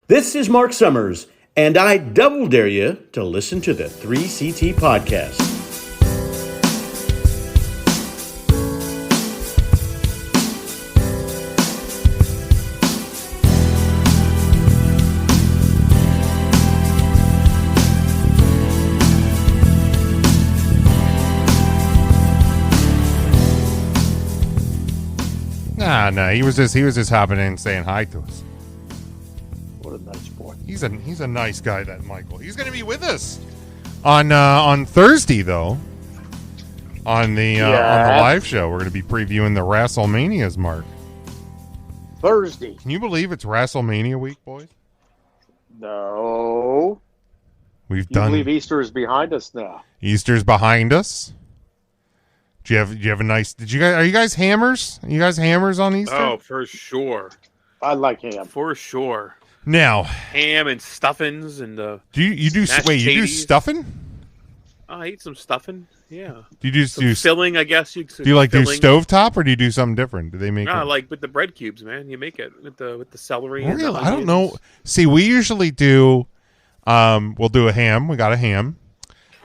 This is Mark Summers, and I double dare you to listen to the 3CT podcast. No, he was just hopping in and saying hi to us. What a nice boy. He's a nice guy, that Michael. He's going to be with us on Thursday, though. On the live show, we're going to be previewing the WrestleManias, Mark. Thursday. Can you believe it's WrestleMania week, boys? No. You believe Easter is behind us now? Easter's behind us. Do you have a nice? Are you guys hammers? Are you guys hammers on Easter? Oh, for sure. I like ham. For sure. Now, ham and stuffings and do you do stuffing? I eat some stuffing. Yeah. Do you do filling? I guess you. Do you like do stovetop or do you do something different? Do they make? No, like with the bread cubes, man. You make it with the celery. Really? I don't know. See, we usually do. We'll do a ham. We got a ham.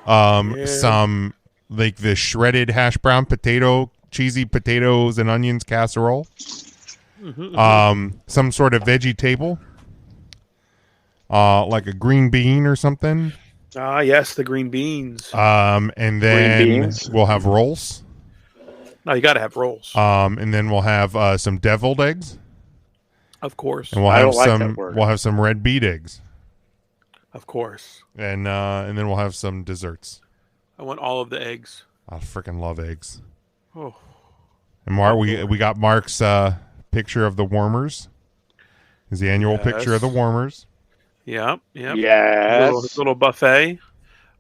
Some. Like the shredded hash brown potato, cheesy potatoes and onions casserole. Some sort of veggie table. Like a green bean or something. Ah, yes, the green beans. And then we'll have rolls. No, you got to have rolls. And then we'll have some deviled eggs. Of course. And we'll have some red beet eggs. Of course. And then we'll have some desserts. I want all of the eggs. I freaking love eggs. Oh. And Mark, we got Mark's picture of the warmers. His annual picture of the warmers. Yep. Yes. Little buffet.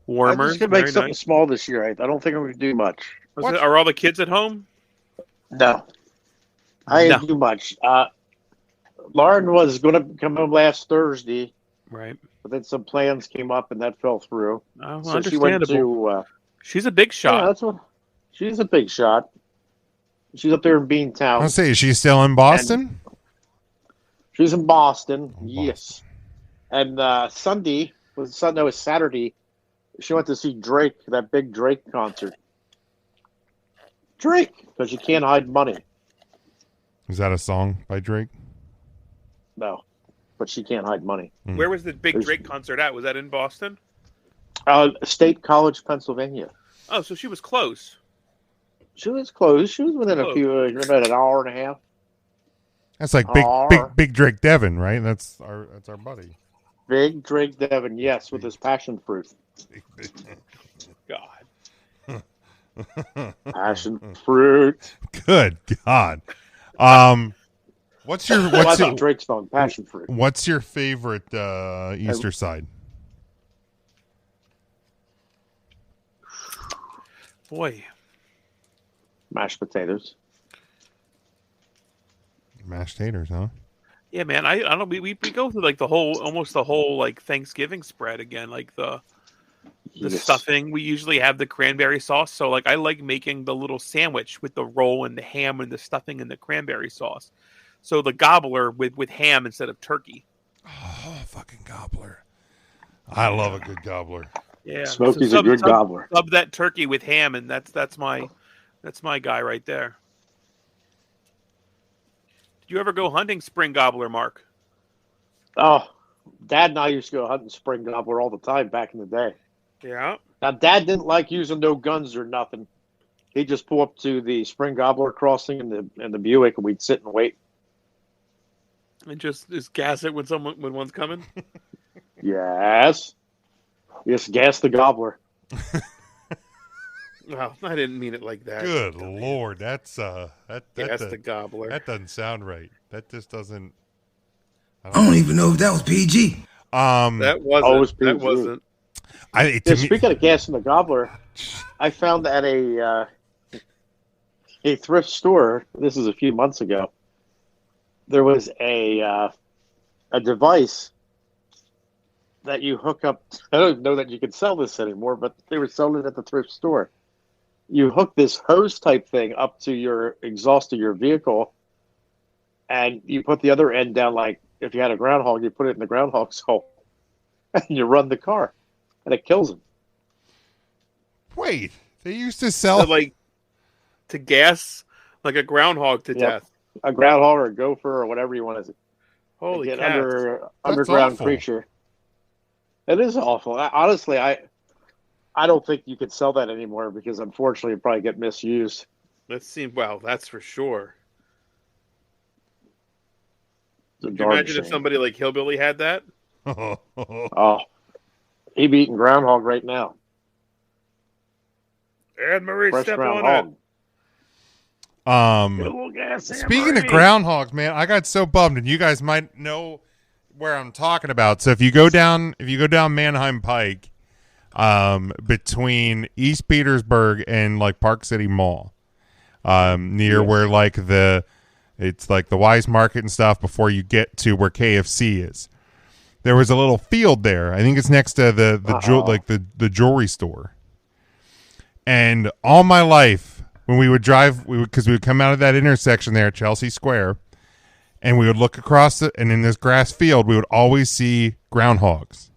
Warmers. I'm just going to make something small this year. I don't think I'm going to do much. Are all the kids at home? No. I didn't do much. Lauren was going to come home last Thursday. Right. But then some plans came up and that fell through. Oh, so she went to... she's a big shot. Yeah, she's a big shot. She's up there in Beantown. I'll say, is she still in Boston? She's in Boston, yes. And Saturday, she went to see Drake, that big Drake concert. Drake, because you can't hide money. Is that a song by Drake? No. But she can't hide money. Where was the big Drake concert at? Was that in Boston? State College, Pennsylvania. Oh, so she was close. She was close. She was within about an hour and a half. That's like big Drake Devin, right? That's our buddy. Big Drake Devin, yes, with his passion fruit. God. Passion fruit. Good God. What's your Drake's song, Passion Fruit? What's your favorite Easter side? Boy, mashed potatoes. Mashed taters, huh? Yeah, man. I don't. We go through like almost the whole like Thanksgiving spread again, like the stuffing. We usually have the cranberry sauce, so like I like making the little sandwich with the roll and the ham and the stuffing and the cranberry sauce. So the gobbler with ham instead of turkey. Oh, fucking gobbler. I love a good gobbler. Yeah. Smokey's a good gobbler. Sub that turkey with ham, and that's my guy right there. Did you ever go hunting spring gobbler, Mark? Oh, Dad and I used to go hunting spring gobbler all the time back in the day. Yeah. Now, Dad didn't like using no guns or nothing. He'd just pull up to the spring gobbler crossing in the Buick, and we'd sit and wait. And just gas it when one's coming? Yes. Just gas the gobbler. Well, I didn't mean it like that. Good Lord, that's the gobbler. That doesn't sound right. That just doesn't. I don't even know if that was PG. That wasn't. PG. That wasn't. Speaking of gassing the gobbler, I found at a thrift store. This is a few months ago. There was a device that you hook up. I don't know that you can sell this anymore, but they were selling it at the thrift store. You hook this hose type thing up to your exhaust of your vehicle, and you put the other end down like if you had a groundhog, you put it in the groundhog's hole, and you run the car, and it kills them. Wait, they used to sell like to gas like a groundhog to death. A groundhog or a gopher or whatever you want to. Holy Get cow! underground awful. creature. It is awful. Honestly, I don't think you could sell that anymore because unfortunately it'd probably get misused. That's for sure. Could you imagine if somebody like Hillbilly had that? Oh, he'd be eating groundhog right now. Anne Marie, Fresh step groundhog. on it. Speaking of groundhogs, man, I got so bummed, and you guys might know where I'm talking about. So if you go down Manheim Pike, between East Petersburg and like Park City Mall, near where like it's like the Wise Market and stuff before you get to where KFC is. There was a little field there. I think it's next to the jewelry store. And all my life, when we would drive, because we would come out of that intersection there at Chelsea Square, and we would look across it, and in this grass field, we would always see groundhogs.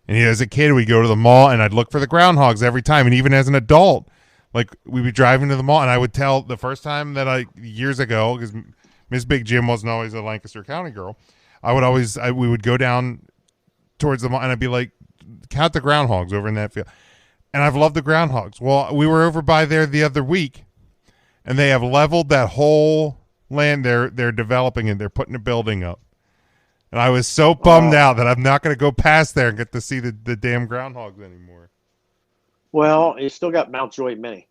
And as a kid, we'd go to the mall, and I'd look for the groundhogs every time. And even as an adult, like we'd be driving to the mall, and I would tell the first time that years ago, because Miss Big Jim wasn't always a Lancaster County girl, we would go down towards the mall, and I'd be like, count the groundhogs over in that field. And I've loved the groundhogs. Well, we were over by there the other week, and they have leveled that whole land. They're developing it. They're putting a building up. And I was so bummed out that I'm not going to go past there and get to see the damn groundhogs anymore. Well, you still got Mountjoy Mini.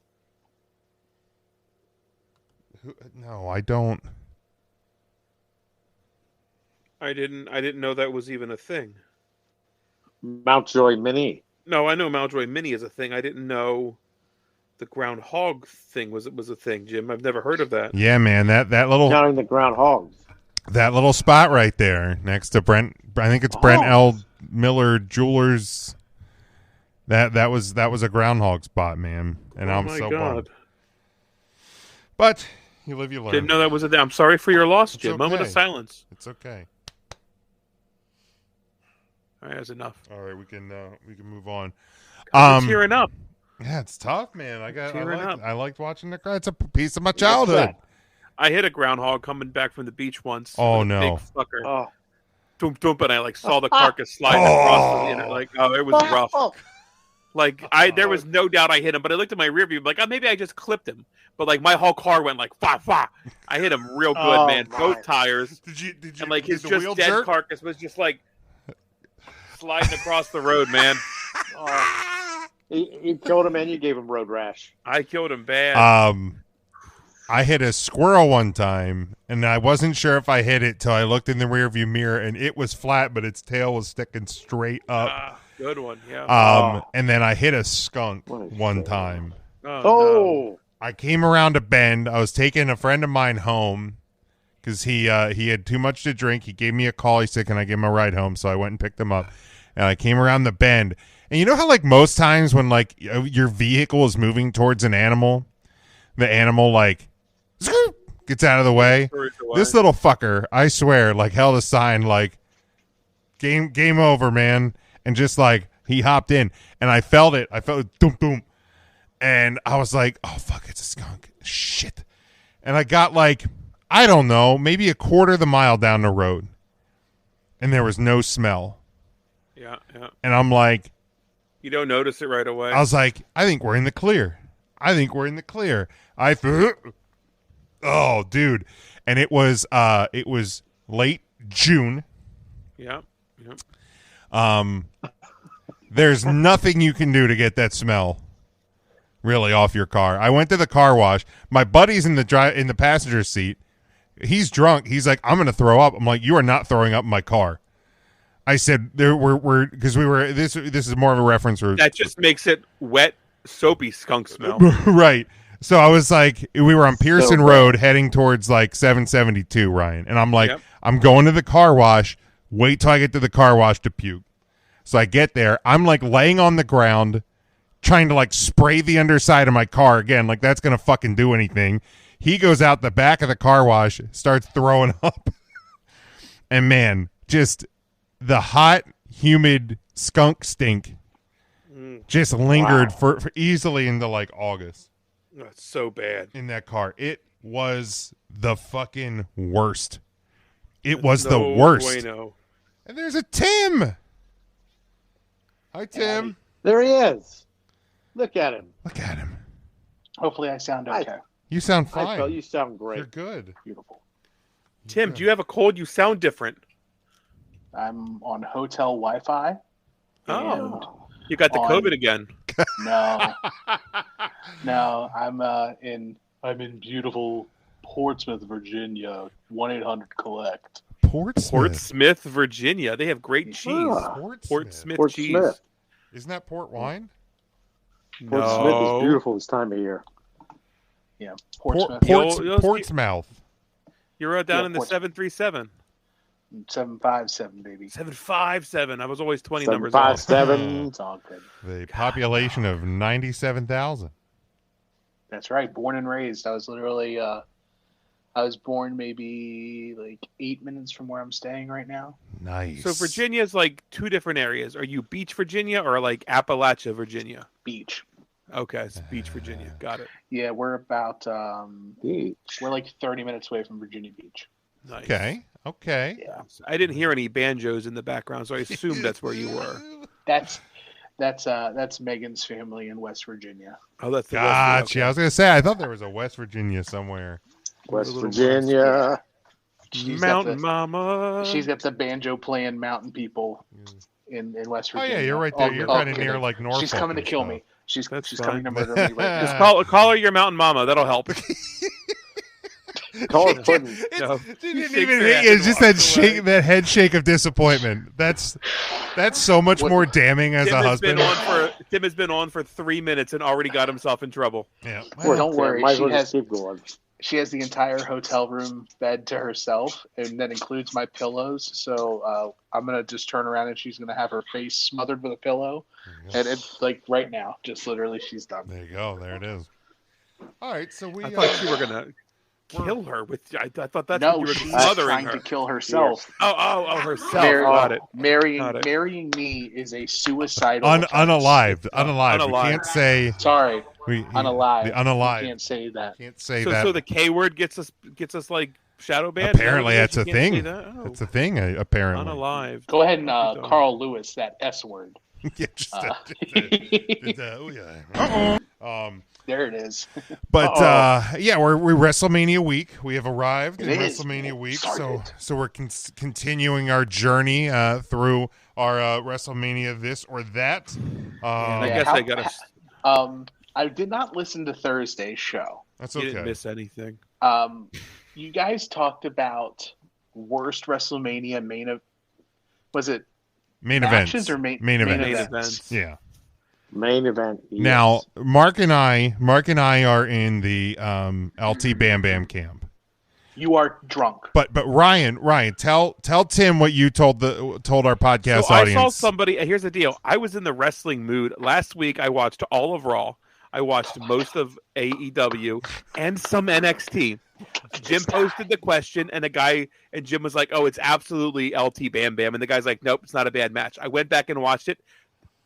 No, I don't. I didn't know that was even a thing. Mountjoy Mini. No, I know Mountjoy Mini is a thing. I didn't know the groundhog thing was a thing, Jim. I've never heard of that. Yeah, man, that little Counting the groundhogs. That little spot right there next to Brent. I think it's Brent L. Miller Jewelers. That was a groundhog spot, man, and I'm so bummed. But you live, you learn. Didn't know that was a thing. I'm sorry for your loss, Jim. Okay. Moment of silence. It's okay. All right, that's enough. All right, we can move on. Tearing up. Yeah, it's tough, man. I liked watching the. It's a piece of my childhood. I hit a groundhog coming back from the beach once. Oh no! Big fucker. Oh. Doom, doom, and I saw the carcass sliding across the inner. It was rough. There was no doubt I hit him, but I looked at my rear view, maybe I just clipped him. But my whole car went fa fa. I hit him real good, man. Both tires. Did you? And his just dead carcass was just sliding across the road, man. You killed him and you gave him road rash. I killed him bad. I hit a squirrel one time, and I wasn't sure if I hit it till I looked in the rearview mirror, and it was flat, but its tail was sticking straight up. Good one, yeah. And then I hit a skunk one time. No. I came around a bend. I was taking a friend of mine home because he had too much to drink. He gave me a call. He said, "Can I give him a ride home?" So I went and picked him up, and I came around the bend. And you know how most times when your vehicle is moving towards an animal, the animal gets out of the way. This little fucker, I swear, held a sign game over, man. And just he hopped in and I felt it. I felt it, boom, boom. And I was like, oh, fuck, it's a skunk. Shit. And I got I don't know, maybe a quarter of the mile down the road. And there was no smell. Yeah, yeah. And I'm like. You don't notice it right away. I was like, I think we're in the clear. Oh, dude. And it was late June. Yeah. Yeah. There's nothing you can do to get that smell really off your car. I went to the car wash. My buddy's in the passenger seat. He's drunk. He's like, I'm going to throw up. I'm like, you are not throwing up in my car. I said we're because we were this is more of a reference. That just makes it wet, soapy skunk smell. Right. So I was like, we were on Pearson Road heading towards 772, Ryan. And I'm like, yep. I'm going to the car wash. Wait till I get to the car wash to puke. So I get there. I'm laying on the ground trying to spray the underside of my car again. That's going to fucking do anything. He goes out the back of the car wash, starts throwing up. And man, just the hot, humid skunk stink just lingered for easily into like August. That's so bad. In that car. It was the fucking worst. It was the worst. Bueno. And there's a Tim. Hi, Tim. There he is. Look at him. Look at him. Hopefully I sound okay. You sound I fine. felt you sound great. You're good. Beautiful. Tim, do you have a cold? You sound different. I'm on hotel Wi-Fi. Oh. You got the COVID again. No. No, I'm in beautiful Portsmouth, Virginia. 1-800-COLLECT. Portsmouth, Virginia. They have great cheese. Portsmouth cheese. Smith. Isn't that port wine? Portsmouth is beautiful this time of year. Yeah, Portsmouth. Portsmouth. You're down in the 737. 757, baby. 757. I was always 20 numbers off. 757. It's all good. The population of 97,000. That's right. Born and raised. I was literally, I was born maybe like 8 minutes from where I'm staying right now. Nice. So Virginia is like two different areas. Are you Beach, Virginia, or like Appalachia, Virginia? Beach. Okay, it's Beach, Virginia. Got it. Yeah, we're about, Beach. we're like 30 minutes away from Virginia Beach. Nice. Okay. Yeah. I didn't hear any banjos in the background, so I assumed that's where you were. That's Megan's family in West Virginia. Oh, that's the Gotcha. okay. I was going to say, I thought there was a West Virginia somewhere. West Virginia. Mountain Mama. She's got the banjo playing mountain people in West Oh, Virginia. yeah, you're right there. You're kind of near like Norfolk. She's coming to and kill stuff. me. She's That's coming to fine. murder me right Just now. call her your mountain mama. That'll help. Call it pudding. No. It didn't Shakes even her hit head you. and It's just walks that away. shake, that head shake of disappointment. That's so much more damning as a husband. Tim has been on for 3 minutes and already got himself in trouble. Yeah. Well, don't worry. Might as well just keep going. She has the entire hotel room bed to herself, and that includes my pillows. So I'm gonna just turn around, and she's gonna have her face smothered with a pillow, and it's like right now, just literally, she's done. There you go. There it is. All right. So we. I thought you were gonna kill her with. I thought that's what No, you were she's smothering trying her. to kill herself. Oh, herself. Got it. Marrying me is a suicidal. Unalived. We Unalived. can't say. Sorry, unalived. The unalived. You can't say that. Can't say So, that. so the K word gets us like shadow banned. Apparently, that's a thing. That's a thing. Apparently. Unalived. Go ahead and Carl Lewis that S word. Yeah, There it is. But yeah, we're WrestleMania week. We have arrived in is. WrestleMania week, Started. so we're continuing our journey through our WrestleMania this or that. I guess I gotta. I did not listen to Thursday's show. That's You okay. didn't miss anything. You guys talked about worst WrestleMania was it Main matches events or main events. events? Yeah. Main event. Yes. Now, Mark and I are in the LT Bam Bam camp. You are drunk. But Ryan, tell Tim what you told our podcast So I audience. saw somebody. Here's the deal. I was in the wrestling mood last week. I watched all of Raw. I watched most of AEW and some NXT. Jim posted the question, and Jim was like, "Oh, it's absolutely LT Bam Bam," and the guy's like, "Nope, it's not a bad match." I went back and watched it.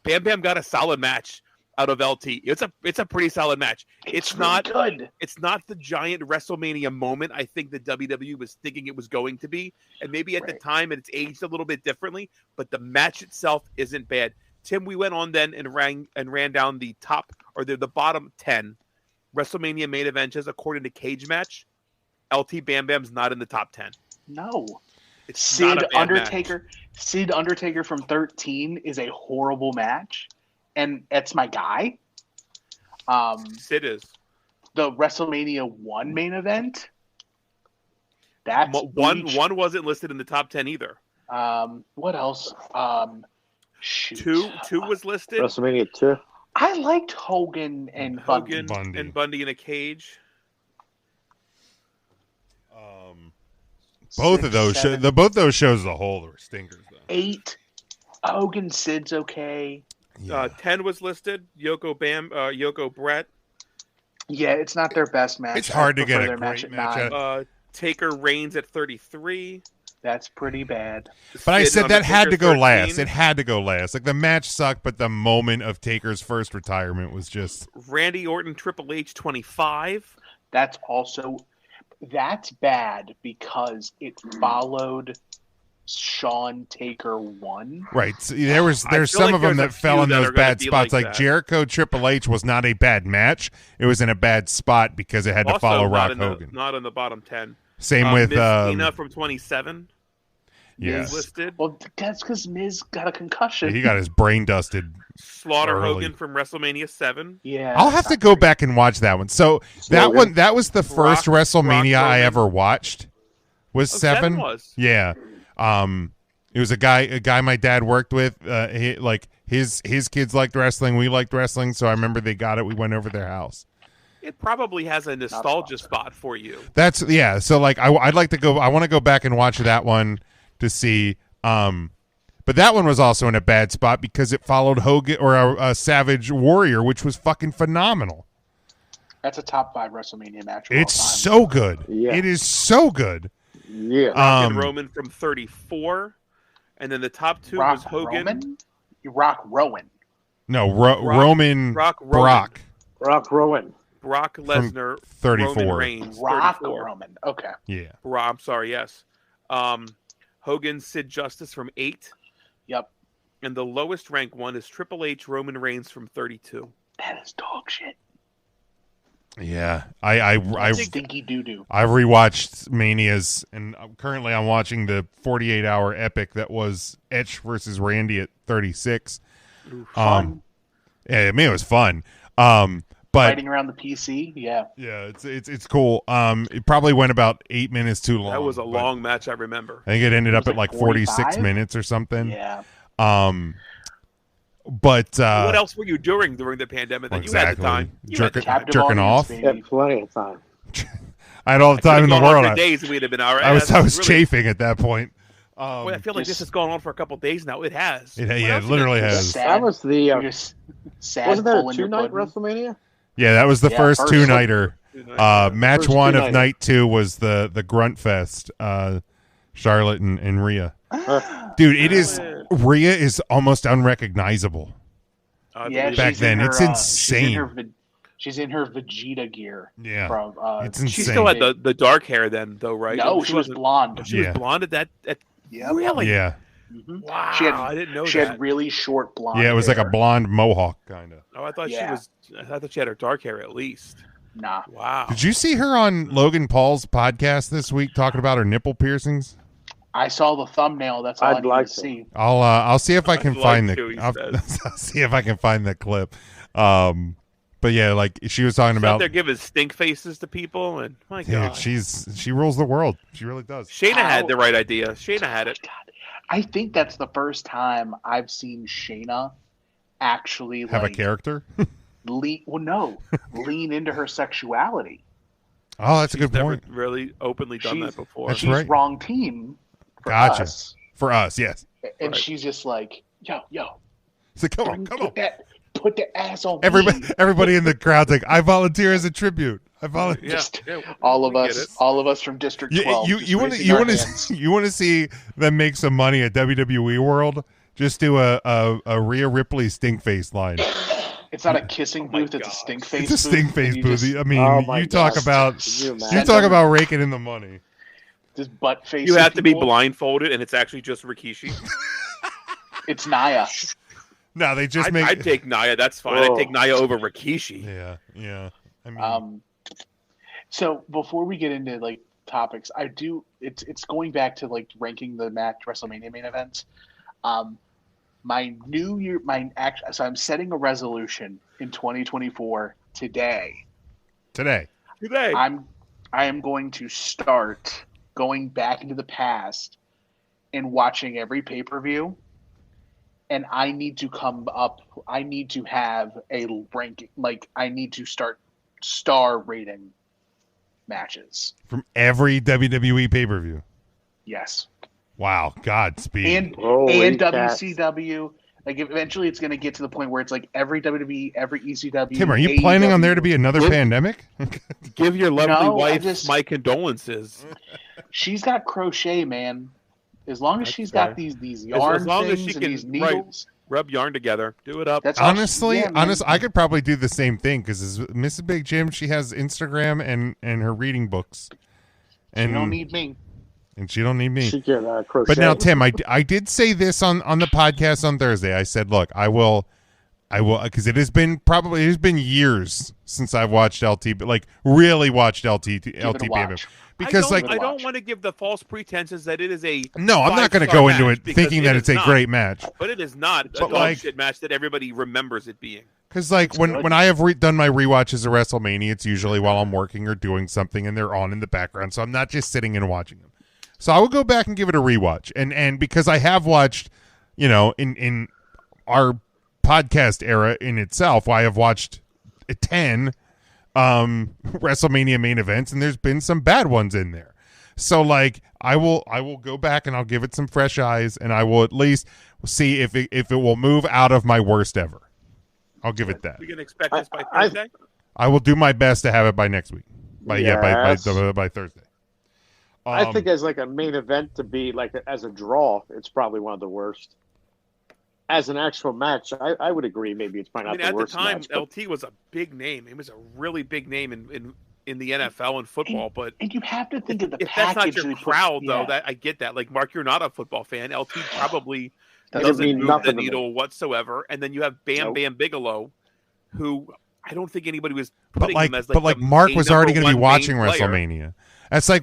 Bam Bam got a solid match out of LT. It's a pretty solid match. It's really not good. It's not the giant WrestleMania moment I think the WWE was thinking it was going to be, and maybe at the time it's aged a little bit differently. But the match itself isn't bad. Tim, we went on then and ran down the top or the bottom 10 WrestleMania main events according to Cage Match. LT Bam Bam's not in the top 10. No. It's Sid not a bad Undertaker. match. Sid Undertaker from 13 is a horrible match, and that's my guy. Sid is The WrestleMania 1 main event. That's one wasn't listed in the top 10 either. What else? Shoot. Two was listed. WrestleMania 2. I liked Hogan and Bundy. And Bundy in a cage. Both 6, of those 7, both those shows as a whole were stinkers though. 8. Hogan Sid's okay. 10 was listed. Yoko Brett. Yeah, it's not their best match. It's hard to I prefer get a their great at match 9. out. Taker Reigns at 33. That's pretty bad. But I Sid said that had to go Undertaker last. 13. It had to go last. Like the match sucked, but the moment of Taker's first retirement was just Randy Orton Triple H 25. That's bad because it followed Shawn Taker 1. right. So there's feel some like of them there's that a fell few in that those are gonna bad be spots. like Like that. Jericho Triple H was not a bad match. It was in a bad spot because it had to Also, follow not Rock in Hogan. not in the bottom 10. Same with Miz Cena from 27. yeah. Is listed. Well, that's because Miz got a concussion. He got his brain dusted. Slaughter early. Hogan from WrestleMania 7. Yeah, I'll have to go back and watch that one. So that Logan. that was the first Brock WrestleMania I Roman. ever watched. Was 7? Was. Yeah. It was a guy my dad worked with. His kids liked wrestling. We liked wrestling, so I remember they got it. We went over their house. It probably has a nostalgia spot for you. That's yeah. So like I'd like to go. I want to go back and watch that one to see. But that one was also in a bad spot because it followed Hogan or a Savage Warrior, which was fucking phenomenal. That's a top 5 WrestleMania match. Of It's all time. so good. Yeah. It is so good. Yeah. Rock and Roman from 34. And then the top 2 was Rock Hogan. Roman? Rock Rowan. No, Roman Rock Brock. Rock Rowan. Brock Lesnar, 34. Roman Reigns, Rock 34. Roman. Okay. Yeah. I'm sorry, yes. Hogan, Sid Justice from 8. Yep. And the lowest ranked one is Triple H, Roman Reigns from 32. That is dog shit. Yeah. I Stinky doo doo. I've rewatched Manias, and currently I'm watching the 48-hour epic that was Etch versus Randy at 36. Fun. Yeah, I mean it was fun. But Fighting around the PC. Yeah. yeah, it's cool. It probably went about 8 minutes too long. That was a but long match, I remember. I think it ended It up was at like like 46 45? minutes or something. Yeah. But What else were you doing during the pandemic? That exactly. You had the time. You had the time. Captive Jerking audience, off. baby. Had plenty of time. I had all the time in the Could've gone on world. for days, we'd have been all right. I was Really- chafing at that point. Well, I feel like this has gone on for a couple of days now. It has. It What else literally did it do? has. That was the. You're just sad Wasn't there a pulling your 2-night pudding. WrestleMania? Yeah, that was the Yeah, first first. two-nighter. Match First 1 of two-nighter. night 2 was the Grunt Fest. Charlotte and Rhea. Dude, it is Rhea is almost unrecognizable. Yeah, Back she's then, in her, it's insane. She's in her Vegeta gear. Yeah, From, it's She insane. still had the dark hair then, though, right? No, she was wasn't- blonde. She Yeah. was blonde at that. Yep. Really? Yeah, Mhm. Wow. She had- I didn't know She that. had really short blonde. yeah, it was like a hair. blonde mohawk kind of. Oh, I thought Yeah. she was. I thought she had her dark hair at least. Nah. Wow. Did you see her on Logan Paul's podcast this week talking about her nipple piercings? I saw the thumbnail. That's all I'd I need like to to. see. I'll see if I can I'd like find to, he I'll says. I'll see if I can find the clip. But yeah, like she was talking She's out about. there giving stink faces to people, and my Dude, God, she rules the world. She really does. Shayna had How- the right idea. Shayna had it. God, I think that's the first time I've seen Shayna actually Have like a character. lean. Well, no, lean into her sexuality. Oh, that's a She's good never point. really openly done She's- that before. That's She's right. wrong team for Gotcha. us, For us, yes. and Right. she's just like, yo, So come on, come on. put the ass on Everybody, me. everybody in the crowd's like, I volunteer as a tribute. I volunteer. Yeah, Just yeah, all of we get us, it. all of us from District You 12. you just you want to raising you our want hands. to you want to see them make some money at WWE World? Just do a Rhea Ripley stink face line. It's not a kissing Oh my booth; it's a God. stink face. It's a stink face You booth. just- I mean, Oh my you talk gosh. about Could you you imagine? talk about raking in the money. Just butt face. You have to be people. blindfolded, and it's actually just Rikishi. It's Naya. No, they just I'd, make. I'd take Naya. That's fine. Oh. I'd take Naya over Rikishi. Yeah. I mean, So before we get into like topics, I do. It's going back to like ranking the match WrestleMania main events. My New Year, so I'm setting a resolution in 2024 today. today. Today. I am going to start going back into the past and watching every pay-per-view, and I need to have a ranking, like I need to start star rating matches. From every WWE pay per view. Yes. Wow, Godspeed. And Holy cats. WCW. Like eventually it's going to get to the point where it's like every WWE, every ECW. Tim, are you planning on there to be another What? pandemic? Give your lovely No, I wife just- my condolences. She's got crochet, man. As long as she's got these yarn as long as things she and can these needles. rub yarn together, do it up. That's Honestly, man. I could probably do the same thing because Mrs. Big Jim, she has Instagram and her reading books. And she don't need me. And she don't need me. She can crochet. But now, Tim, I did say this on the podcast on Thursday. I said, look, I will, because it has been years since I've watched LT, like really watched LTBM. Because I don't want to give the false pretenses that it is a no, I'm not going to go into it thinking that it's a great match. But it is not a dog shit match that everybody remembers it being. Because like when I have done my rewatches of WrestleMania, it's usually while I'm working or doing something, and they're on in the background, so I'm not just sitting and watching them. So I will go back and give it a rewatch, and because I have watched, in our podcast era in itself, I have watched 10 WrestleMania main events, and there's been some bad ones in there. So like I will go back and I'll give it some fresh eyes, and I will at least see if it will move out of my worst ever. I'll give it that. We can expect this by Thursday. I will do my best to have it by next week. By Thursday. I think as like a main event to be like as a draw, it's probably one of the worst. As an actual match, I would agree. Maybe it's probably not the worst match. At the time, LT was a big name. He was a really big name in the NFL and football. And you have to think of the if package. That's not your crowd, though. That I get that. Like Mark, you're not a football fan. LT probably doesn't mean move the needle whatsoever. And then you have Bam Bigelow, who I don't think anybody was putting him as like Mark was already going to be watching WrestleMania. That's like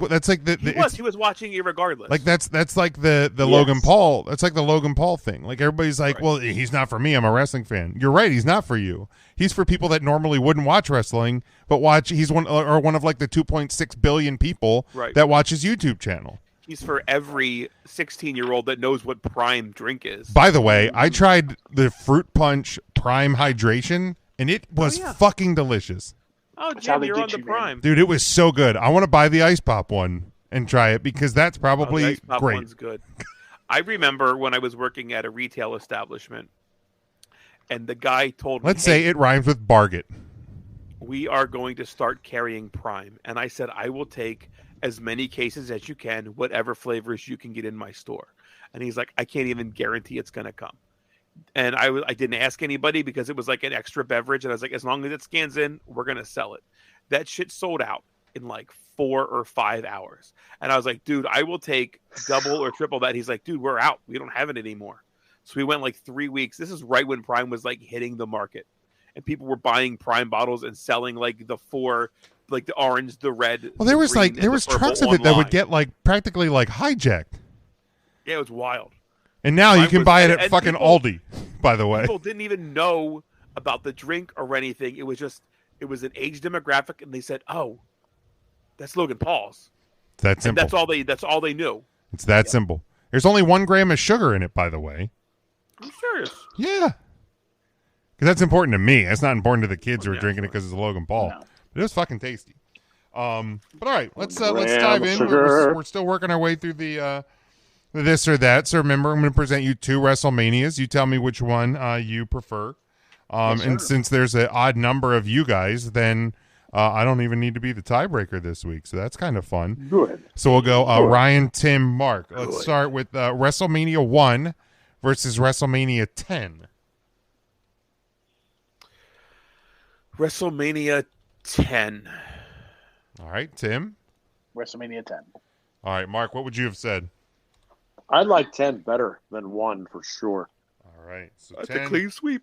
he was watching it regardless. Like that's like the Logan Paul. That's like the Logan Paul thing. Like everybody's like, well, he's not for me. I'm a wrestling fan. You're right. He's not for you. He's for people that normally wouldn't watch wrestling, but watch. He's one of like the 2.6 billion people that watch his YouTube channel. He's for every 16-year-old that knows what Prime drink is. By the way, I tried the Fruit Punch Prime Hydration, and it was fucking delicious. Oh, Jim, you're on the Prime. Dude, it was so good. I want to buy the Ice Pop one and try it because that's probably the Ice Pop great. One's good. I remember when I was working at a retail establishment, and the guy told me, let's say it rhymes with Barget. We are going to start carrying Prime. And I said, I will take as many cases as you can, whatever flavors you can get in my store. And he's like, I can't even guarantee it's going to come. And I didn't ask anybody because it was like an extra beverage. And I was like, as long as it scans in, we're going to sell it. That shit sold out in like 4 or 5 hours. And I was like, dude, I will take double or triple that. He's like, dude, we're out. We don't have it anymore. So we went like 3 weeks. This is right when Prime was like hitting the market. And people were buying Prime bottles and selling like the 4, like the orange, the red. Well, there was trucks of it that would get like practically like hijacked. Yeah, it was wild. And now you can buy it at fucking Aldi, by the way. People didn't even know about the drink or anything. It was an age demographic, and they said, "Oh, that's Logan Paul's." That's simple. And that's all they knew. It's that simple. There's only 1 gram of sugar in it, by the way. I'm serious. Yeah, because that's important to me. That's not important to the kids who are drinking it because it's Logan Paul. No. But it was fucking tasty. But all right, let's dive in. We're still working our way through the. This or that. So remember, I'm going to present you 2 WrestleManias. You tell me which one you prefer. And since there's an odd number of you guys, then I don't even need to be the tiebreaker this week. So that's kind of fun. Good. So we'll go Ryan, Tim, Mark. Let's start with WrestleMania 1 versus WrestleMania 10. WrestleMania 10. All right, Tim. WrestleMania 10. All right, Mark, what would you have said? I like 10 better than 1 for sure. All right. So that's 10. a clean sweep.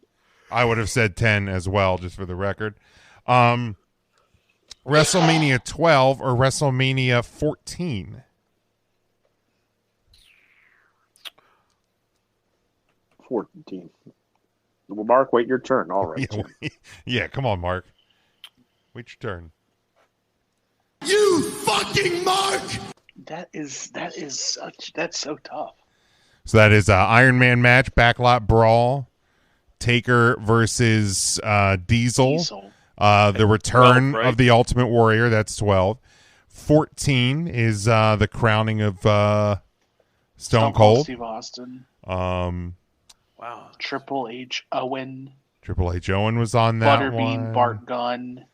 I would have said 10 as well, just for the record. WrestleMania 12 or WrestleMania 14? 14. Well, Mark, wait your turn. All right. Yeah, come on, Mark. Wait your turn. You fucking Mark! That's so tough. So that is Iron Man match, backlot brawl, Taker versus Diesel. The return 12, right? of the Ultimate Warrior. That's 12. 14 is the crowning of Stone Cold. Steve Austin. Wow. Triple H Owen. Triple H Owen was on that Butterbean one. Bart Gunn.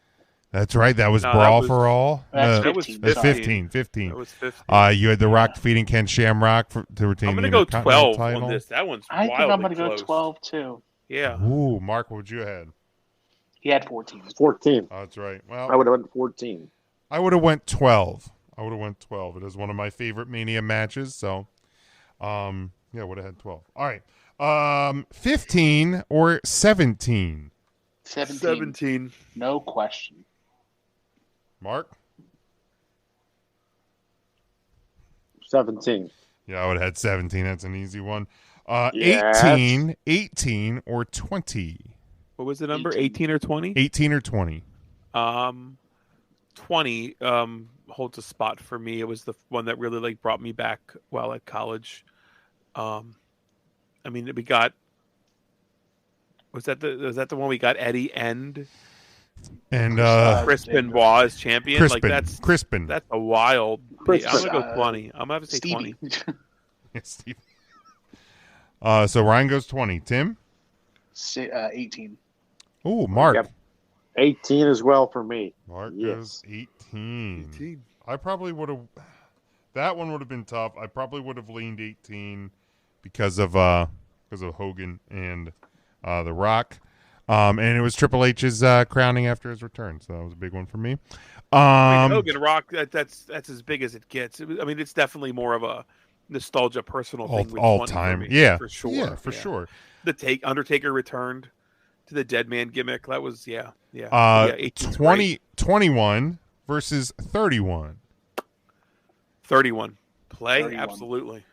That's right. That was No, Brawl that was- for All. That's That was 15. That's sorry. 15. That was 15. You had The Rock defeating Ken Shamrock to retain I'm the gonna go Intercontinental 12 title. on this. That one's I think wildly I'm going to go close. 12 too. Yeah. Ooh, Mark, what would you have? He had 14. 14. Oh, that's right. I Well, would have went 14. I would have went 12. It is one of my favorite Mania matches. So, yeah, would have had 12. All right. 15 or 17? 17. No question. Mark? 17. Yeah, I would have had 17. That's an easy one. Yes. 18 or 20? What was the number? 18 or 20? 18 or 20? 20 holds a spot for me. It was the one that really like brought me back while at college. I mean, we got was that the one we got Eddie and Chris Benoit as champion? Crispin. That's a wild. Crispin. I'm gonna go 20. I'm gonna have to say Stevie. 20. Yes, Steve. So Ryan goes 20. Tim? 18. Ooh, Mark. Yep. 18 as well for me. Mark Yes. goes 18. I probably would have. That one would have been tough. I probably would have leaned 18 because of Hogan and The Rock. And it was Triple H's crowning after his return, so that was a big one for me. Hogan Rock. That's as big as it gets. I mean, it's definitely more of a nostalgia, personal thing. With all 20 time, for me, yeah, for sure, yeah, for sure. The Undertaker returned to the Dead Man gimmick. That was 21 versus 31. 31 play 31. Absolutely.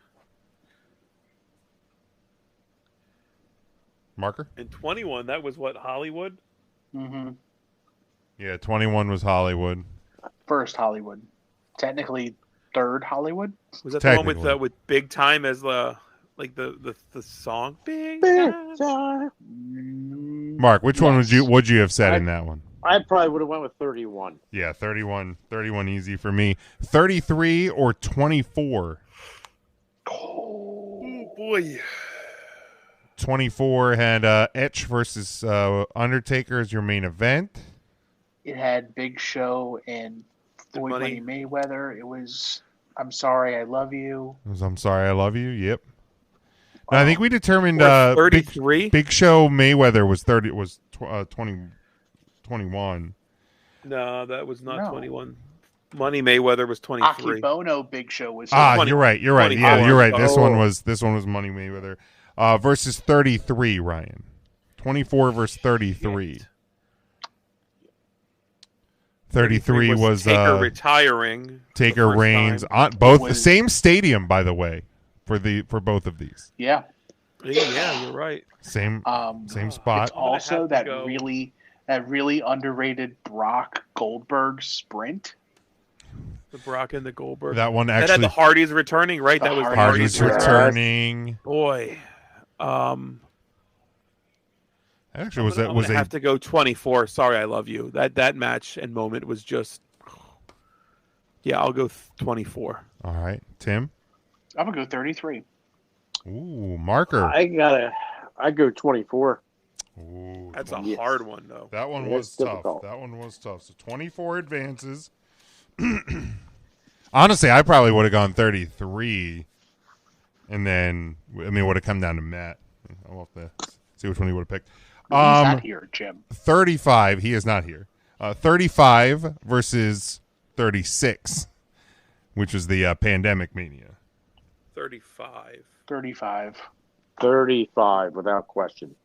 Marker? And 21, that was what, Hollywood? Mm-hmm. Yeah, 21 was Hollywood. First Hollywood. Technically, third Hollywood. Was that the one Technically. with Big Time as the song? Big Big Time. time. Mark, which one Yes. would you have said in that one? I probably would have went with 31. Yeah, 31 easy for me. 33 or 24? Oh, boy. 24 had Etch versus Undertaker as your main event. It had Big Show and Floyd Money Mayweather. It was I'm Sorry, I Love You. It was I'm Sorry, I Love You. Yep. No, I think we determined 33? Big Show Mayweather was 21. No, that was not No. 21. Money Mayweather was 23. Akibono Big Show was 20. You're right. 24. Yeah, you're right. This Oh. one was Money Mayweather versus 33. Ryan, 24 versus 33. 33 was Taker retiring. Taker the first reigns time. on both the Was- same stadium, by the way, for both of these. Yeah. Yeah, you're right. Same It's spot. also have to that go. really underrated Brock Goldberg sprint. The Brock and the Goldberg. That one That had actually the Hardys returning, right? The That was the Hardy's Hardy's returning. Boy. Actually, was I'm gonna have to go 24. Sorry, I love you. That match and moment was just. Yeah, I'll go 24. all right, Tim? I'm gonna go 33. Ooh, Marker. I go 24. Ooh, That's a Yes. hard one, though. that one It was is tough. difficult. That one was tough. So 24 advances. Honestly, I probably would have gone 33, and then would have come down to Matt. I'll have to see which one he would have picked. He's not here, Jim. 35. He is not here. 35 versus 36, which was the Pandemic Mania. 35. 35. 35 without question.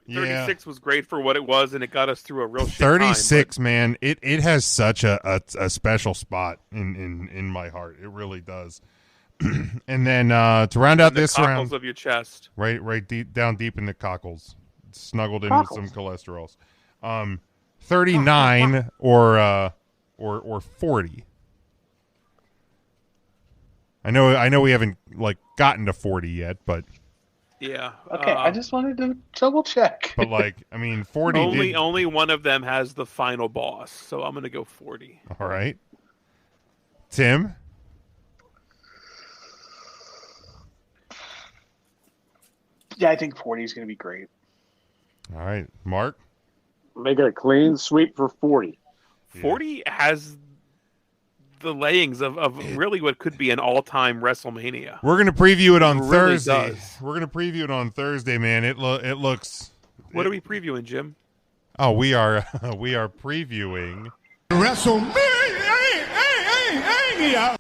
36 was great for what it was, and it got us through a real shit 36, man. It has such a special spot in my heart. It really does. And then to round out time. this The cockles round, of your chest. right down deep in the cockles, snuggled in Cockles. with some cholesterols. 39 or 40. I know we haven't gotten to 40 yet, but Yeah. Okay, I just wanted to double check. 40 only one of them has the final boss, so I'm gonna go 40. All right. Tim? Yeah, I think 40 is gonna be great. All right. Mark? Make it a clean sweep for 40. 40 has the layings of really what could be an all-time WrestleMania. We're gonna preview it on really Thursday. does. We're gonna preview it on Thursday, man. It looks. What are we previewing, Jim? Oh, we are previewing WrestleMania.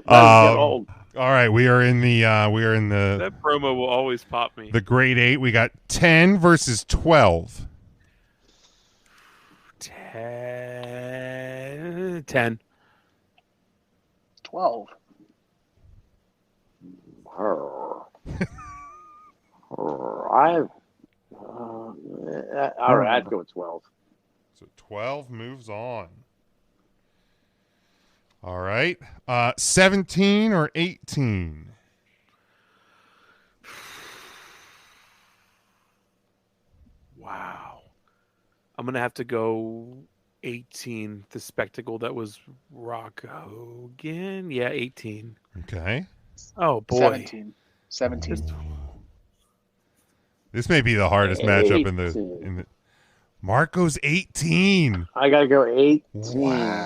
Old. All right, we are in the That promo will always pop me. the grade 8. We got 10 versus 12. 10. 12. All right, I'd go with 12. So 12 moves on. All right. 17 or 18? Wow. I'm going to have to go 18. The spectacle that was Rock Hogan. Yeah, 18. Okay. Oh, boy. 17. 17. This may be the hardest matchup in the Mark goes 18. I got to go 18. Wow.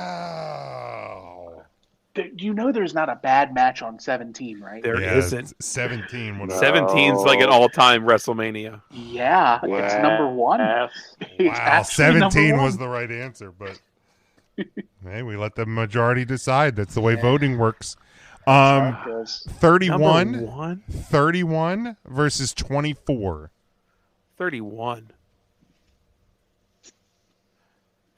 You know there's not a bad match on 17, right? There Yeah, isn't. 17. No. 17's like an all-time WrestleMania. Yeah, it's number one. It's Wow, actually number 17 one. was the right answer, but hey, we let the majority decide. That's the way voting works. 31 Number one? 31 versus 24. 31.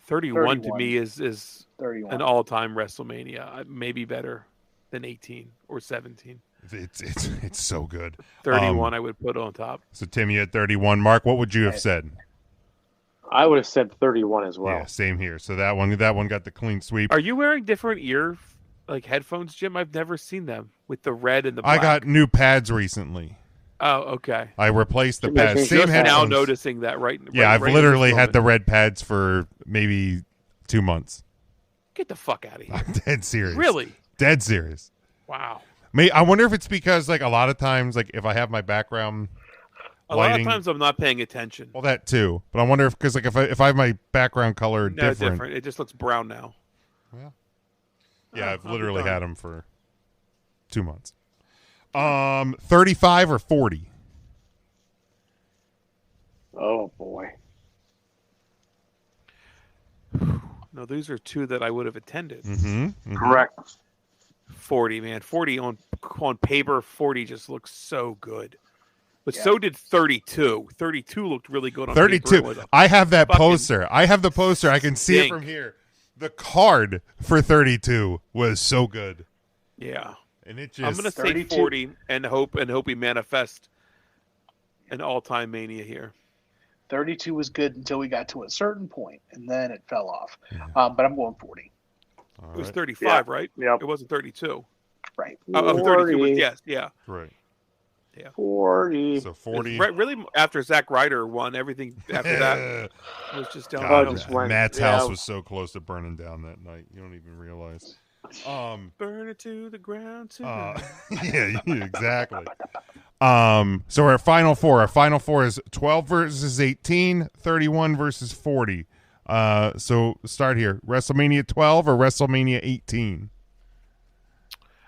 31 to me is 31. an all-time WrestleMania. Maybe better than 18 or 17. It's so good. 31 I would put on top. So Tim, you had 31. Mark, what would you have said? I would have said 31 as well. Yeah, same here. So that one got the clean sweep. Are you wearing different headphones, Jim? I've never seen them with the red and the black. I got new pads recently. Oh, okay. I replaced the You're pads. making Same just headphones. Now noticing that right. Yeah, right, I've right literally in this had the moment. red pads for maybe 2 months. Get the fuck out of here. I'm dead serious. Really? Dead serious. Wow. I wonder if it's because like a lot of times, like if I have my background A lot lighting, of times I'm not paying attention. well, that too. But I wonder if because like if I have my background color No, different. It just looks brown now. Yeah, I've I'll be literally darned. had them for 2 months. 35 or 40. Oh, boy. No, these are two that I would have attended. Mm-hmm. Correct. 40, man. 40 on paper, 40 just looks so good. But Yeah. so did 32. 32 looked really good on paper. It 32. was a I have that fucking poster. I have the poster. I can see it stink. from here. The card for 32 was so good. Yeah. And it I'm just going to say 32. 40 and hope we manifest an all-time mania here. 32 was good until we got to a certain point, and then it fell off. But I'm going 40. all It was right. 35, right? Yep. It wasn't 32. Right. Oh, 32 was, 40. yes, yeah. Right. 40. So 40. Really, after Zack Ryder won, everything after that was just God, downhill. just went- Matt's yeah. house was so close to burning down that night. You don't even realize. Burn it to the ground tonight. Yeah, exactly. So our final four. Our final four is 12 versus 18, 31 versus 40. So start here. WrestleMania 12 or WrestleMania 18?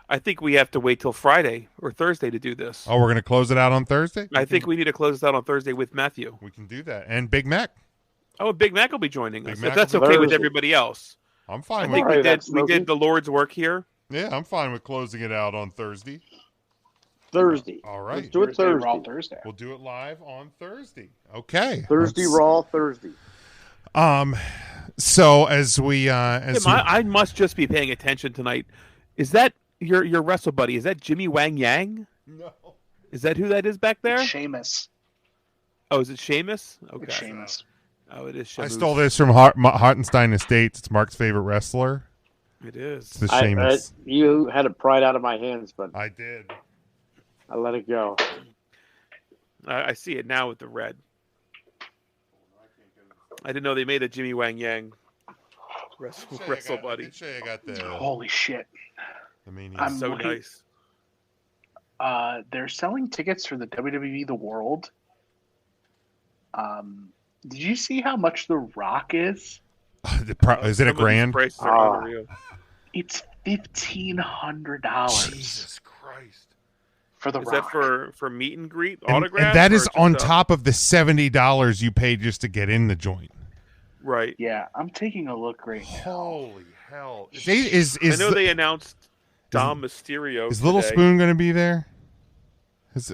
I think we have to wait till Friday or Thursday to do this. Oh, we're gonna close it out on Thursday. I think we need to close this out on Thursday with Matthew. We can do that. And Big Mac. Oh, Big Mac will be joining Big us. Mac If that's will be okay with Thursday. everybody else. I'm I fine think with. Alright, that's we smoky. did the Lord's work here. Yeah, I'm fine with closing it out on Thursday. Thursday. All right. Let's do it Thursday. Raw Thursday. We'll do it live on Thursday. Okay. Thursday, Let's- Raw, Thursday. So as we Tim, I must just be paying attention tonight. Is that your wrestle buddy? Is that Jimmy Wang Yang? no. Is that who that is back there? It's Sheamus. Oh, is it Sheamus? Okay. It's Sheamus. Oh, it is I Sheamus. stole this from Hartenstein Estates. It's Mark's favorite wrestler. It is. It's the Sheamus. You had it pried out of my hands, but I did. I let it go. I see it now with the red. I didn't know they made a Jimmy Wang Yang wrestle buddy. I got the Holy shit. Mania. I'm So looking- nice. They're selling tickets for the WWE The World Did you see how much The Rock is? Is it a Some of these grand? prices are unreal. It's $1,500 Jesus Christ! for The Is Rock. that for meet and greet And autographs? that or is just on top of the $70 you paid just to get in the joint. Right. Yeah, I'm taking a look right now. Holy hell! Is I know they announced Dom Mysterio. Is Little today. Spoon going to be there?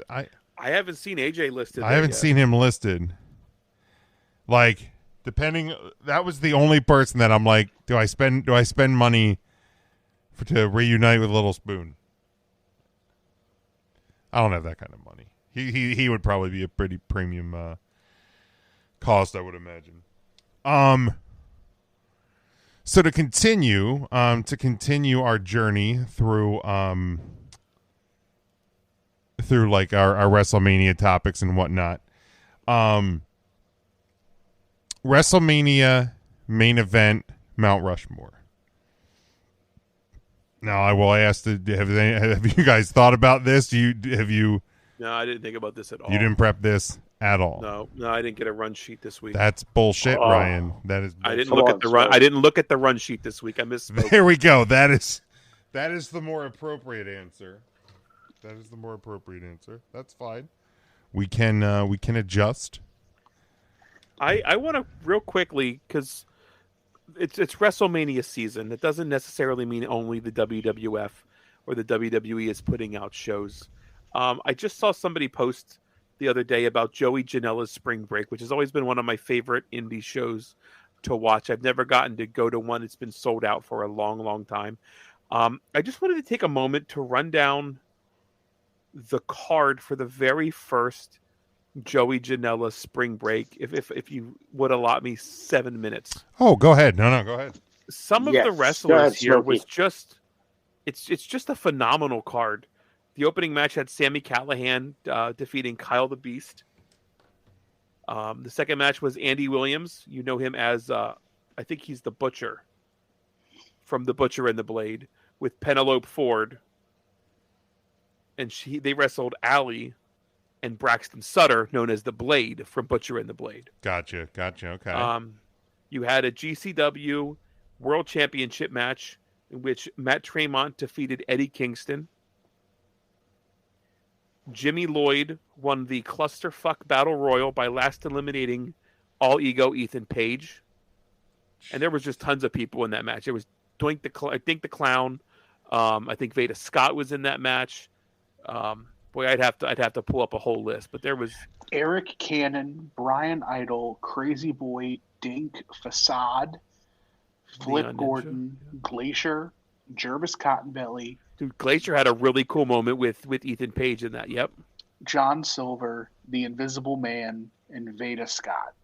I haven't seen AJ listed. I haven't seen him listed. Like, depending, that was the only person that I'm like, do I spend money to reunite with Little Spoon? I don't have that kind of money. He would probably be a pretty premium cost, I would imagine. So to continue our journey through like our WrestleMania topics and whatnot. WrestleMania main event Mount Rushmore. Now I will ask: have you guys thought about this? No, I didn't think about this at all. You didn't prep this at all. No, I didn't get a run sheet this week. That's bullshit, Ryan. That is. Bullshit. I didn't look at the run. I didn't look at the run sheet this week. I misspoke. There we go. That is the more appropriate answer. That's fine. We can adjust. I want to real quickly, because it's WrestleMania season. It doesn't necessarily mean only the WWF or the WWE is putting out shows. I just saw somebody post the other day about Joey Janela's Spring Break, which has always been one of my favorite indie shows to watch. I've never gotten to go to one. It's been sold out for a long, long time. I just wanted to take a moment to run down the card for the very first Joey Janela Spring Break, if you would allot me 7 minutes. Oh, go ahead. No, go ahead. Some of the wrestlers here was just it's just a phenomenal card. The opening match had Sami Callihan defeating Kyle the Beast. The second match was Andy Williams. You know him as I think he's the Butcher from The Butcher and the Blade, with Penelope Ford. And they wrestled Allie and Braxton Sutter, known as the Blade from Butcher and the Blade. Gotcha. Okay. You had a GCW World Championship match in which Matt Tremont defeated Eddie Kingston. Jimmy Lloyd won the Clusterfuck Battle Royal by last eliminating All Ego Ethan Page. And there was just tons of people in that match. There was Dink the Clown. I think Veda Scott was in that match. Boy, I'd have to pull up a whole list, but there was Eric Cannon, Brian Idol, Crazy Boy, Dink, Facade, Flip Neon Gordon, Ninja. Glacier, Jervis Cottonbelly, Dude, Glacier had a really cool moment with Ethan Page in that. Yep. John Silver, The Invisible Man, and Veda Scott.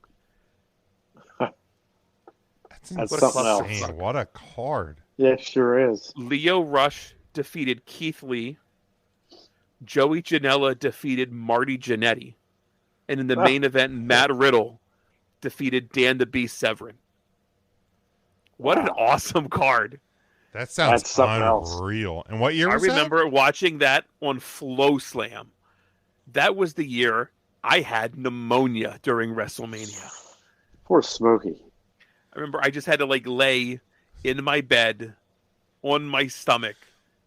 That's insane. something else. What a card. Yeah, sure is. Leo Rush defeated Keith Lee. Joey Janela defeated Marty Jannetty. And in the main event, Matt Riddle defeated Dan the Beast Severin. What an awesome card. That sounds That's something else. unreal. And what year I was that? remember watching that on Flow Slam. That was the year I had pneumonia during WrestleMania. Poor Smokey. I remember I just had to lay in my bed on my stomach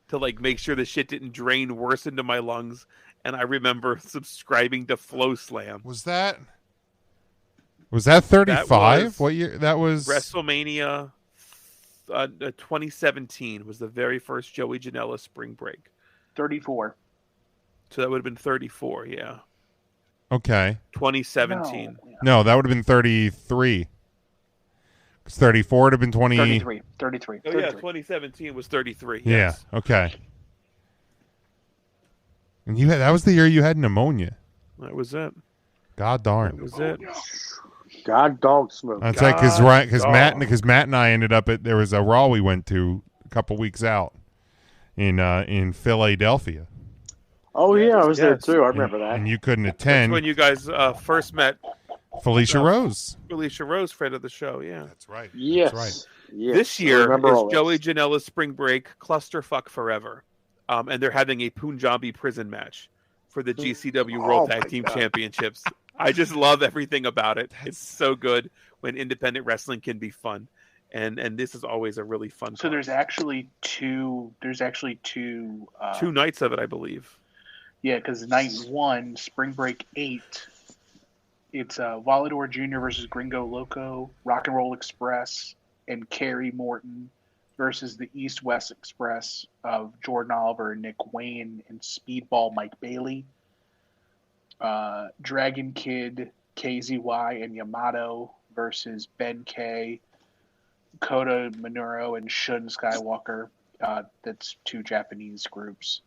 to make sure the shit didn't drain worse into my lungs. And I remember subscribing to Flow Slam. Was that 35? What year? That was WrestleMania 2017 was the very first Joey Janela Spring Break. 34. So that would have been 34, yeah. Okay. 2017. No, that would have been 33. Because 34 would have been 20. 33. Oh, yeah, 2017 was 33. Yeah, Yes. okay. And that was the year you had pneumonia. That was it. God That darn. was it. God dog Smokey. That's right, because Matt and I ended up there was a Raw we went to a couple weeks out in Philadelphia. Oh, yeah, I was there too. I remember that. And you couldn't That's attend. when you guys first met Felicia Rose. Felicia Rose, friend of the show, yeah. That's right. Yes. That's right. Yes. This I year remember all is this. Joey Janela's Spring Break Clusterfuck Forever. And they're having a Punjabi prison match for the GCW World Oh Tag my Team God. Championships. I just love everything about it. It's so good when independent wrestling can be fun, and this is always a really fun. So there's actually two. Two nights of it, I believe. Yeah, because night 1, Spring Break 8, it's Volador Jr. versus Gringo Loco, Rock and Roll Express, and Kerry Morton versus the East West Express of Jordan Oliver and Nick Wayne and Speedball Mike Bailey. Dragon Kid, KZY, and Yamato versus Ben K, Kota Minoru, and Shun Skywalker. That's 2 Japanese groups.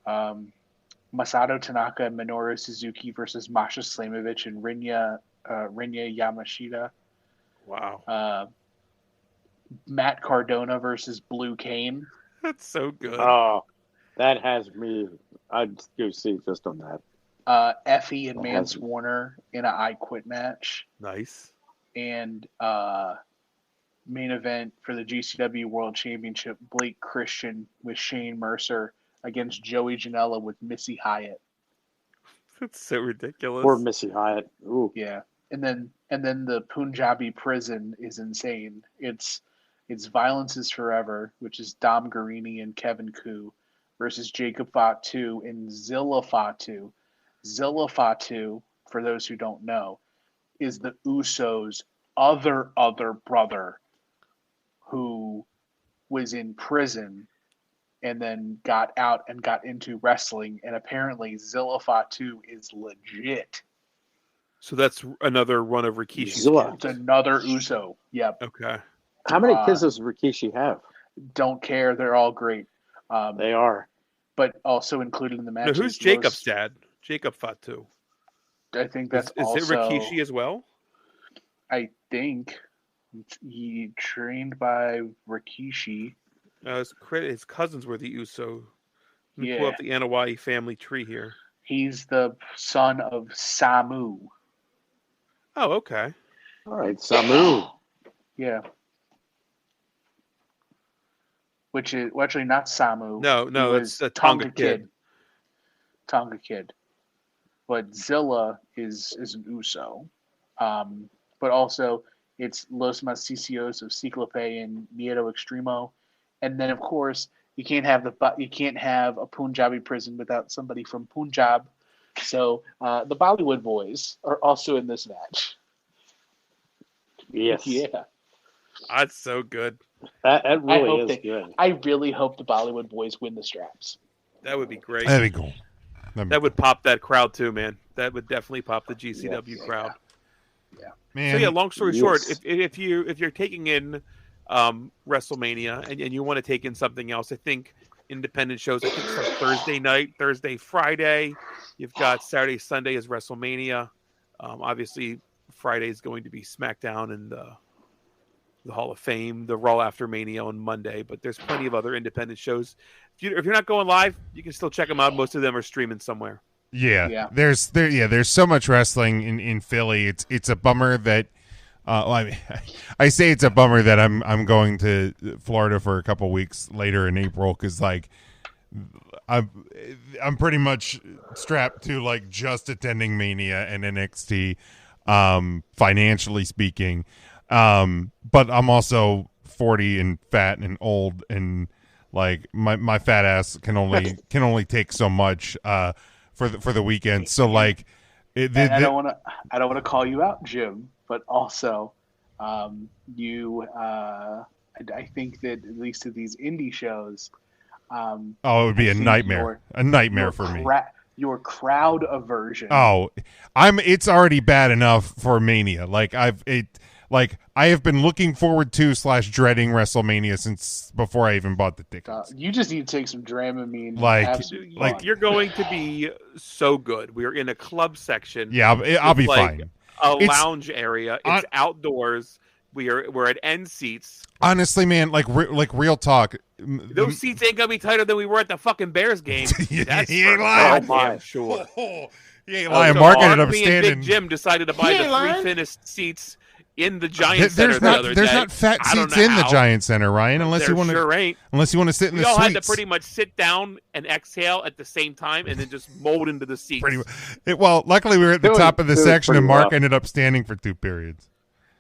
Masato Tanaka and Minoru Suzuki versus Masha Slamovich and Rinya Yamashita. Wow. Matt Cardona versus Blue Cane. That's so good. Oh, that has me. I'd go see just on that. Effie and Mance Warner in an I Quit match. Nice. And main event for the GCW World Championship, Blake Christian with Shane Mercer against Joey Janela with Missy Hyatt. That's so ridiculous. Poor Missy Hyatt. Ooh. Yeah. And then the Punjabi prison is insane. It's Violence is Forever, which is Dom Guarini and Kevin Koo versus Jacob Fatu and Zilla Fatu. Zilla Fatu, for those who don't know, is the Usos' other brother who was in prison and then got out and got into wrestling. And apparently Zilla Fatu is legit. So that's another one of Rikishi's Zilla. It's another Uso. Yep. Okay. How many kids does Rikishi have? Don't care. They're all great. They are. But also included in the match. Now, who's Jacob's dad? Jacob Fatu. I think that's is also... it Rikishi as well? I think he trained by Rikishi. His cousins were the Uso. Let me Yeah. pull up the Anoa'i family tree here. He's the son of Samu. Oh, okay. All right, Samu. Yeah. Which is actually not Samu. No, it's a Tonga Kid. Tonga Kid. But Zilla is an Uso. But also it's Los Masicios of Ciclope and Miedo Extremo. And then of course you can't have a Punjabi prison without somebody from Punjab. So the Bollywood Boys are also in this match. Yes. Yeah. That's so good. That really is good. I really hope the Bollywood Boys win the straps. That would be great. That'd be cool. That would pop that crowd too, man. That would definitely pop the GCW crowd. Yeah. Man. So yeah, long story short, if you're taking in WrestleMania and you want to take in something else, I think independent shows. I think it's Thursday night, Thursday, Friday. You've got Saturday, Sunday is WrestleMania. Obviously, Friday is going to be SmackDown and the Hall of Fame, the Raw after Mania on Monday. But there's plenty of other independent shows. If you're not going live, you can still check them out. Most of them are streaming somewhere. Yeah. There's so much wrestling in Philly. It's a bummer that I say it's a bummer that I'm going to Florida for a couple weeks later in April because like I'm pretty much strapped to like just attending Mania and NXT, financially speaking, but I'm also 40 and fat and old and like my fat ass can only take so much for the weekend. So like, I don't want to call you out, Jim, but also, I think that at least at these indie shows, it would be a nightmare for me. Your crowd aversion. Oh, it's already bad enough for Mania. Like I have been looking forward to / dreading WrestleMania since before I even bought the tickets. You just need to take some Dramamine. Like you're going to be so good. We're in a club section. Yeah, I'll be fine. A lounge area. It's outdoors. We're at end seats. Honestly, man, like real talk. Those seats ain't gonna be tighter than we were at the fucking Bears game. That's he ain't lying. Damn sure. He ain't lying. Mark ended up standing. Big Jim decided to buy the 3 thinnest seats in the Giant Center There's not the other there's day. not fat I don't seats know in the how. Giant Center, Ryan, unless There you want to sure ain't. sit in We the all suites. had to pretty much sit down and exhale at the same time, and then just mold into the seats. Well, luckily we were at the top of the section, and Mark rough. ended up standing for 2 periods.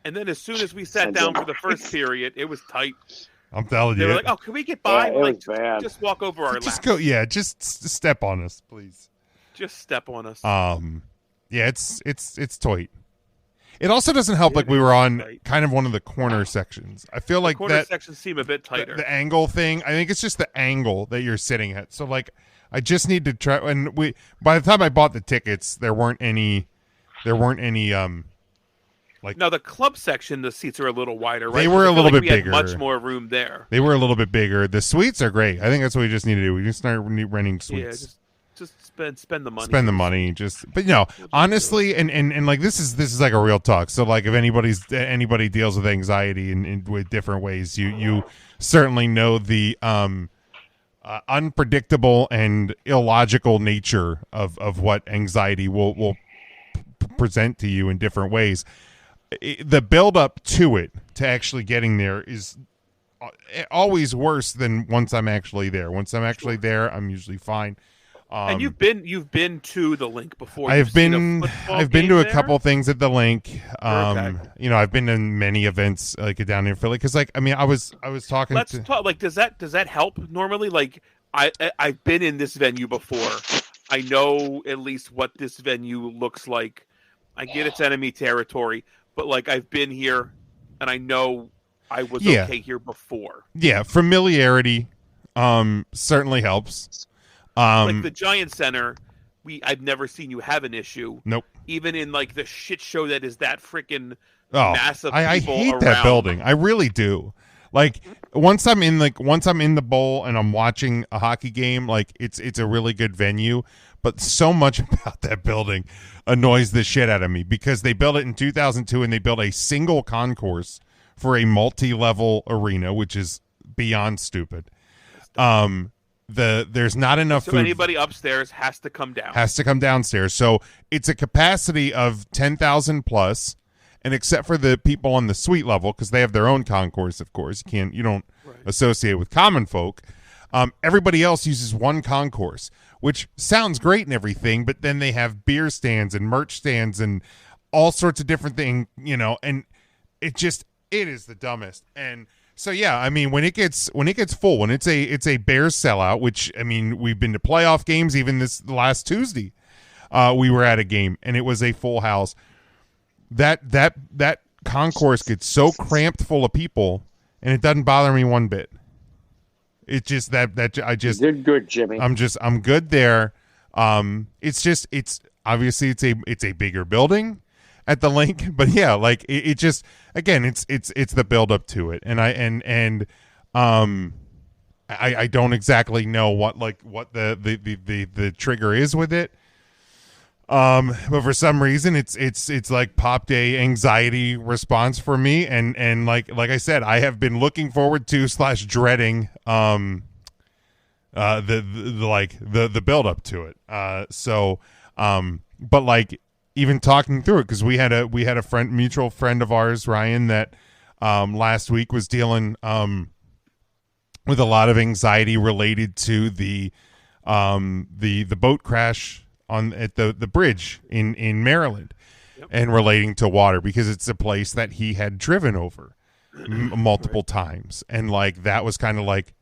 And then as soon as we sat down for the first period, it was tight. I'm telling They you, were like, "Oh, can we get by?" Yeah, it We're like, was bad. just walk over our just laps. go. Yeah, just step on us, please. Just step on us. Yeah, it's tight. It also doesn't help like we were on kind of one of the corner sections. I feel like corner that sections seem a bit tighter. the angle thing. I think it's just the angle that you're sitting at. So like, I just need to try. And by the time I bought the tickets, there weren't any. Now the club section, the seats are a little wider, right? They were a little bit we had bigger. much more room there. They were a little bit bigger. The suites are great. I think that's what we just need to do. We just start renting suites. Yeah, just spend the money. Spend the money. But honestly, and like this is like a real talk. So like if anybody deals with anxiety in with different ways, you certainly know the unpredictable and illogical nature of what anxiety will present to you in different ways. The build up to actually getting there is always worse than once I'm actually there. Once I'm actually there, I'm usually fine. And you've been to the link before. I've been to a couple things at the link. Okay. I've been to many events like down in Philly because I was talking. Let's talk. Like, does that help normally? Like, I've been in this venue before. I know at least what this venue looks like. I get it's enemy territory, but like I've been here, and I know I was okay here before. Yeah, familiarity certainly helps. Like the Giant Center, I've never seen you have an issue. Nope. Even in like the shit show that is that freaking massive people I hate around. that building. I really do. Like once I'm in the bowl and I'm watching a hockey game, like it's a really good venue. But so much about that building annoys the shit out of me because they built it in 2002 and they built a single concourse for a multi-level arena, which is beyond stupid. There's not enough so food. Anybody upstairs has to come down. Has to come downstairs. So it's a capacity of 10,000 plus, and except for the people on the suite level, because they have their own concourse, of course. You don't associate with common folk. Everybody else uses one concourse, which sounds great and everything, but then they have beer stands and merch stands and all sorts of different things, and it is the dumbest. And so yeah, I mean when it gets full, when it's a Bears sellout, which I mean we've been to playoff games. Even this last Tuesday, we were at a game and it was a full house. That concourse gets so cramped full of people, and it doesn't bother me one bit. It's just You're good, Jimmy. I'm good there. It's obviously it's a bigger building at the link, but yeah, like it just again it's the build up to it, and I don't exactly know what the trigger is with it. But for some reason it's like popped a anxiety response for me, and like I said, I have been looking forward to / dreading the build up to it. But like even talking through it, because we had a mutual friend of ours, Ryan, that last week was dealing with a lot of anxiety related to the boat crash at the bridge in Maryland, and relating to water, because it's a place that he had driven over multiple times, and like that was kind of like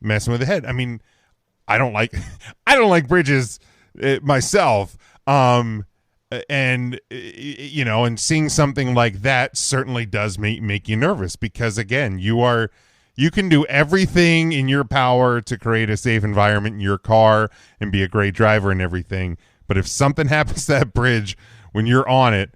messing with the head. I mean, I don't like bridges myself, and and seeing something like that certainly does make you nervous, because again, you can do everything in your power to create a safe environment in your car and be a great driver and everything. But if something happens to that bridge when you're on it,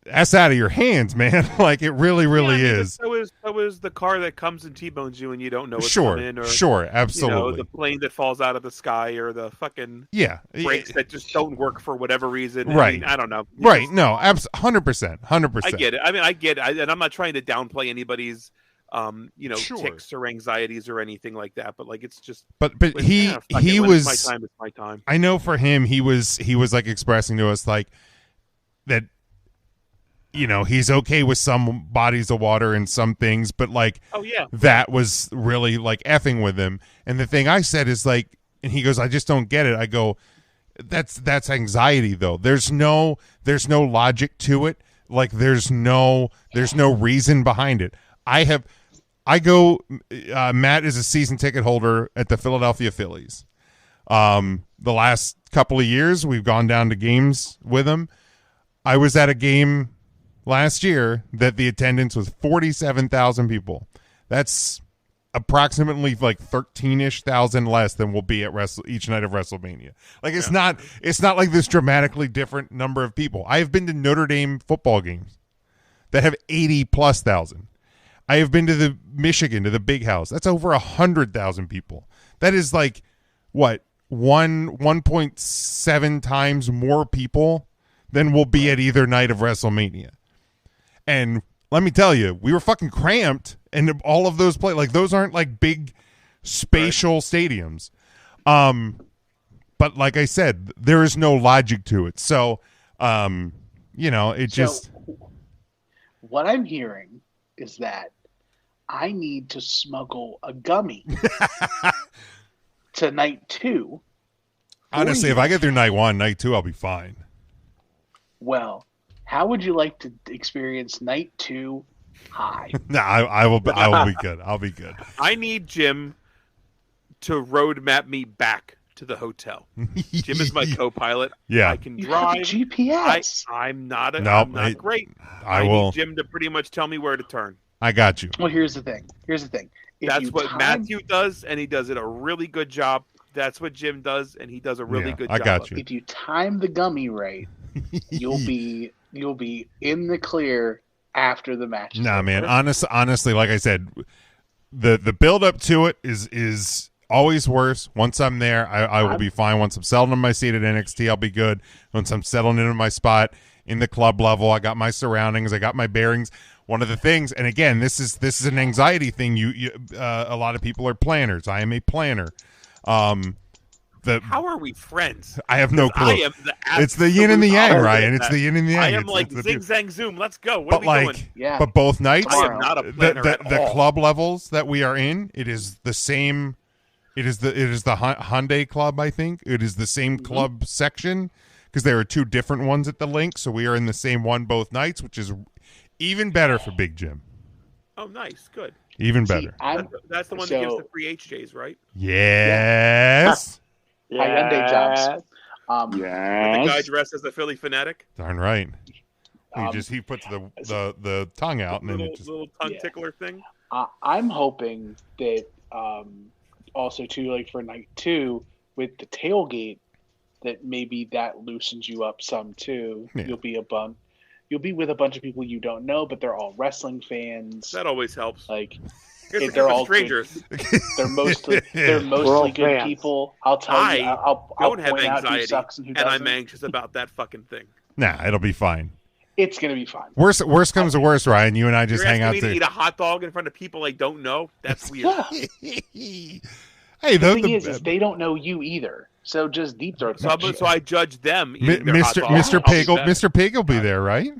that's out of your hands, man. Like it really is. So is the car that comes and T-bones you and you don't know what's Sure, coming, or sure, absolutely. the plane that falls out of the sky, or the fucking brakes that just don't work for whatever reason. Right. I don't know. Right. No, 100%. I get it. I mean, I get it. And I'm not trying to downplay anybody's Sure. tics or anxieties or anything like that, but like it's just but he was my time. It's my time. I know for him, he was like expressing to us like that he's okay with some bodies of water and some things, but like, Oh yeah. that was really like effing with him. And the thing I said is like, and he goes, I just don't get it. I go, that's anxiety though. There's no logic to it. Like there's no reason behind it. Matt is a season ticket holder at the Philadelphia Phillies. The last couple of years we've gone down to games with him. I was at a game last year that the attendance was 47,000 people. That's approximately like 13-ish thousand less than will be at each night of WrestleMania. Like it's not like this dramatically different number of people. I have been to Notre Dame football games that have 80,000+. I have been to the Michigan, to the Big House. That's over 100,000 people. That is like what, 1.7 times more people than will be at either night of WrestleMania. And let me tell you, we were fucking cramped, and all of those like those aren't like big spatial stadiums. But like I said, there is no logic to it. So, just. What I'm hearing is that I need to smuggle a gummy to night 2. Honestly, if I get through night 1, night 2, I'll be fine. Well, how would you like to experience night 2 high? No, I will be good. I'll be good. I need Jim to roadmap me back to the hotel. Jim is my co-pilot. Yeah. I can You drive. have GPS. I'm not great. I will. need Jim to pretty much tell me where to turn. I got you. Well, here's the thing. That's what Matthew does, and he does it a really good job. That's what Jim does, and he does a really good job. I got you. If you time the gummy right, you'll be in the clear after the match. Nah, man. Honestly, like I said, the build up to it is always worse. Once I'm there, I will be fine. Once I'm settled in my seat at NXT, I'll be good. Once I'm settled into my spot in the club level, I got my surroundings, I got my bearings. One of the things, and again, this is an anxiety thing. A lot of people are planners. I am a planner. How are we friends? I have no clue. I am it's the yin and the yang, Ryan. It's the yin and the yang. I am like zing zang zoom. Let's go. What but are we doing? Yeah. But both nights, I am not a planner at the all. club levels that we are in, it is the same. It is the Hyundai Club, I think. It is the same club section because there are two different ones at the link. So we are in the same one both nights, which is even better for Big Jim. Oh, nice. Good. Even better. That's the one that gives the free HJs, right? Yes. Hyundai jobs. The guy dressed as a Philly fanatic. Darn right. He puts the tongue out and then it just little tongue tickler thing. I'm hoping that also too, like for night 2 with the tailgate, that maybe that loosens you up some too. Yeah. You'll be with a bunch of people you don't know, but they're all wrestling fans. That always helps. Like they're all strangers. They're mostly good fans. people. I'll tell you. I'll don't have point out who anxiety, sucks and who and doesn't. I'm anxious about that fucking thing. Nah, it'll be fine. It's gonna be fine. Worst comes to worst, Ryan. You and I just You're hang out asking me to eat a hot dog in front of people I don't know? That's weird. Yeah. Hey, The thing is they don't know you either. So just deep throat. So I judge them. eating their hot dog. Mr. Pig, I'll be Mr. Pig will be there, right?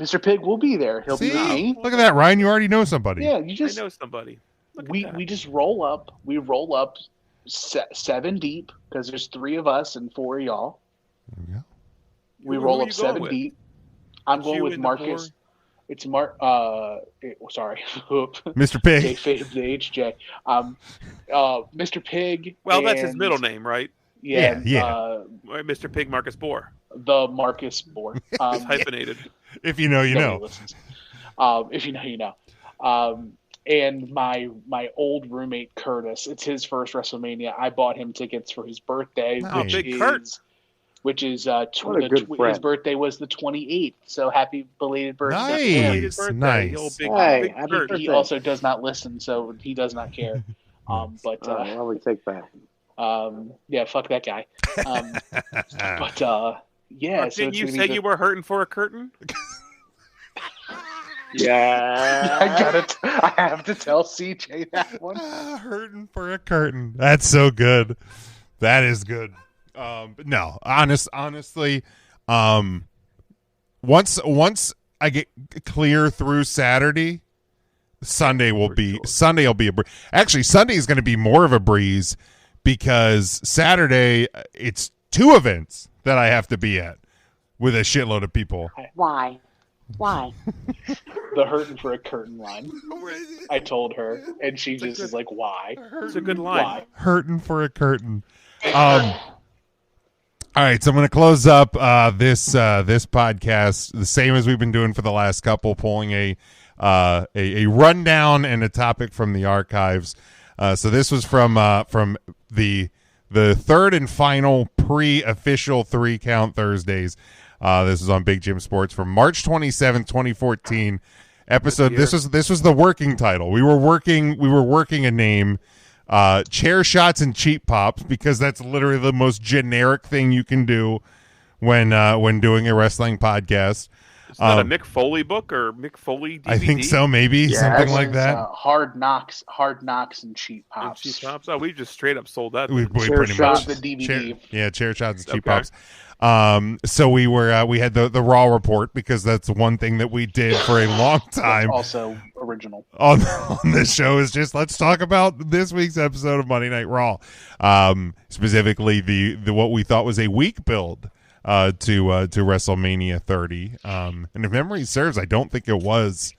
Mr. Pig will be there. He'll See? be with me. Look at that, Ryan. You already know somebody. Yeah, you just I know somebody. we just roll up. We roll up 7 deep because there's 3 of us and 4 of y'all. There we go. We Who roll are up you going 7 with? deep. I'm going You with and the Marcus. It's sorry. Mr. Pig. Kayfabe the HJ. Mr. Pig. Well, that's his and- middle name, right? Yeah. Yeah. Right, Mr. Pig Marcus Bohr. The Marcus Bohr. It's hyphenated. If you know, you Nobody know. listens. If you know, you know. And my old roommate Curtis. It's his first WrestleMania. I bought him tickets for his birthday, Oh, Big Kurt. which is What a good his friend. birthday was the 28th. So happy belated birthday! Nice. His birthday, nice. the old Big, Hey, big happy Kurt. birthday. He also does not listen, so he does not care. Well, we take that. Yeah, fuck that guy. But yeah, so Didn't it's you gonna say be you were hurting for a curtain? Yeah. I have to tell CJ that one. Hurting for a curtain. That's so good. That is good. But no, honestly, once I get clear through Saturday, Sunday will be a breeze. Actually, Sunday is going to be more of a breeze because Saturday it's 2 events that I have to be at with a shitload of people. Why? The hurting for a curtain line. I told her, and she just is like, "Why?" It's a good line. Why? Hurting for a curtain. All right, so I'm going to close up this podcast the same as we've been doing for the last couple, pulling a rundown and a topic from the archives. So this was from the third and final pre-official 3-count Thursdays. This is on Big Jim Sports from March 27th, 2014 episode. This was the working title. We were working a name. Chair shots and cheap pops, because that's literally the most generic thing you can do when doing a wrestling podcast. Is that a Mick Foley book or Mick Foley DVD? I think so, maybe something like that. Hard knocks, and cheap pops. And cheap pops. Oh, we just straight up sold that. We Chair pretty shots, much the DVD. chair shots and cheap pops. So we had the Raw report, because that's one thing that we did for a long time. Also original on the show is just, let's talk about this week's episode of Monday Night Raw. Specifically the what we thought was a weak build to WrestleMania 30. And if memory serves, I don't think it was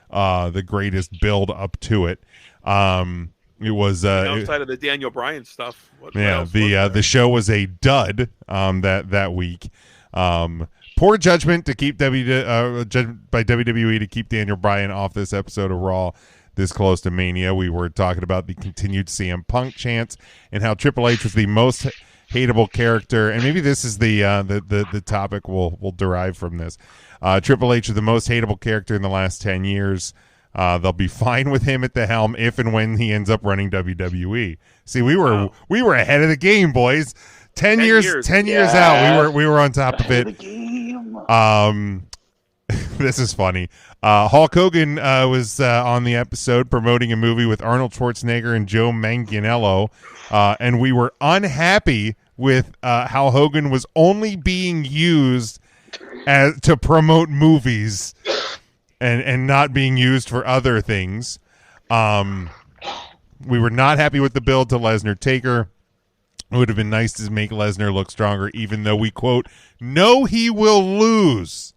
the greatest build up to it. It was outside of the Daniel Bryan stuff. The show was a dud that week. Poor judgment to keep by WWE to keep Daniel Bryan off this episode of Raw this close to Mania. We were talking about the continued CM Punk chants and how Triple H was the most hateable character, and maybe this is the topic we'll derive from this. Triple H is the most hateable character in the last 10 years. They'll be fine with him at the helm if and when he ends up running WWE. See, we were ahead of the game, boys. 10 years out. We were on top of it. This is funny. Hulk Hogan was on the episode promoting a movie with Arnold Schwarzenegger and Joe Manganiello, and we were unhappy with how Hogan was only being used to promote movies and not being used for other things. We were not happy with the build to Lesnar Taker. It would have been nice to make Lesnar look stronger, even though we, quote, know he will lose.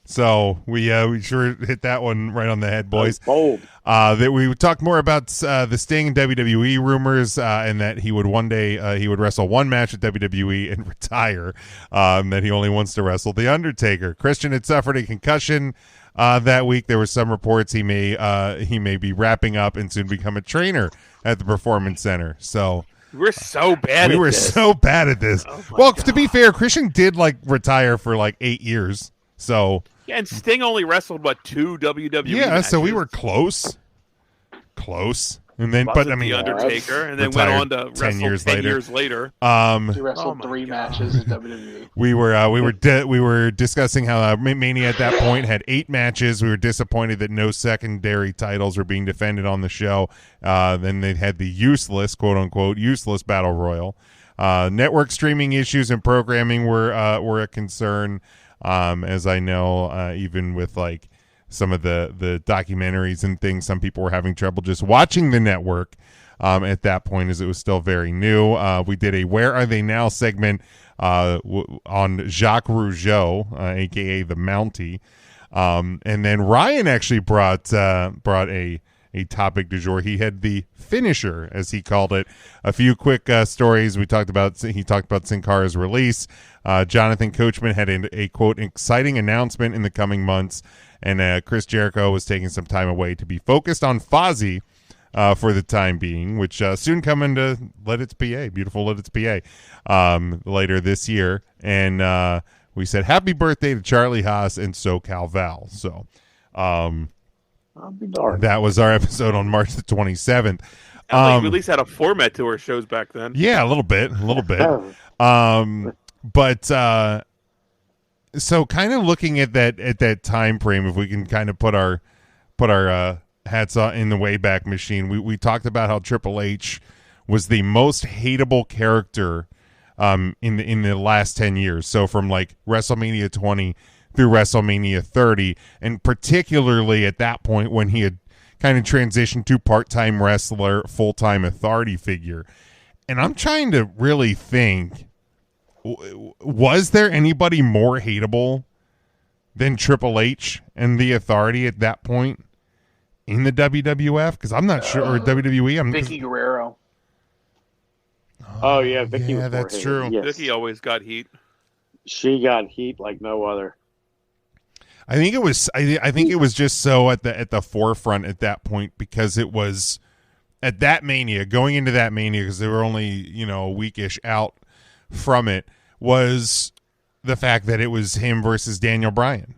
So we sure hit that one right on the head, boys. Bold. That we would talk more about the Sting and WWE rumors, and that he would one day he would wrestle one match at WWE and retire. That he only wants to wrestle The Undertaker. Christian had suffered a concussion that week. There were some reports he may be wrapping up and soon become a trainer at the Performance Center. So. We're so bad. We were so bad at this. Well, to be fair, Christian did retire for 8 years. So yeah, and Sting only wrestled 2 WWE matches. So we were close, and then but I mean, the Undertaker, and then went on to wrestle 10 years later. He wrestled 3 matches in WWE. We were discussing how Mania at that point had 8 matches. We were disappointed that no secondary titles were being defended on the show. Then they had the useless, quote unquote, useless Battle Royal. Network streaming issues and programming were a concern. As I know, even with some of the documentaries and things, some people were having trouble just watching the network at that point, as it was still very new. We did a Where Are They Now segment on Jacques Rougeau, a.k.a. the Mountie. And then Ryan actually brought a topic du jour. He had the finisher, as he called it. A few quick stories. He talked about Sin Cara's release. Jonathan Coachman had a quote, exciting announcement in the coming months. And Chris Jericho was taking some time away to be focused on Fozzy for the time being, which soon come into Let It's PA, beautiful Let It's PA, later this year. And we said happy birthday to Charlie Haas and SoCal Val. So I'll be darned. that was our episode on March the 27th. We at least had a format to our shows back then. Yeah, a little bit. But so kind of looking at that time frame, if we can kind of put our hats on in the Wayback Machine, we talked about how Triple H was the most hateable character in the last 10 years. So from WrestleMania 20 through WrestleMania 30, and particularly at that point when he had kind of transitioned to part-time wrestler, full-time authority figure. And I'm trying to really think, was there anybody more hateable than Triple H and the Authority at that point in the WWF? Because I'm not sure, or WWE. Vicky Guerrero. Oh yeah, Vicky. Yeah, was that's more true. hated. Yes. Vicky always got heat. She got heat like no other. I think it was. I think it was just so at the forefront at that point, because it was at that Mania, going into that Mania, because they were only a weekish out from it, was the fact that it was him versus Daniel Bryan.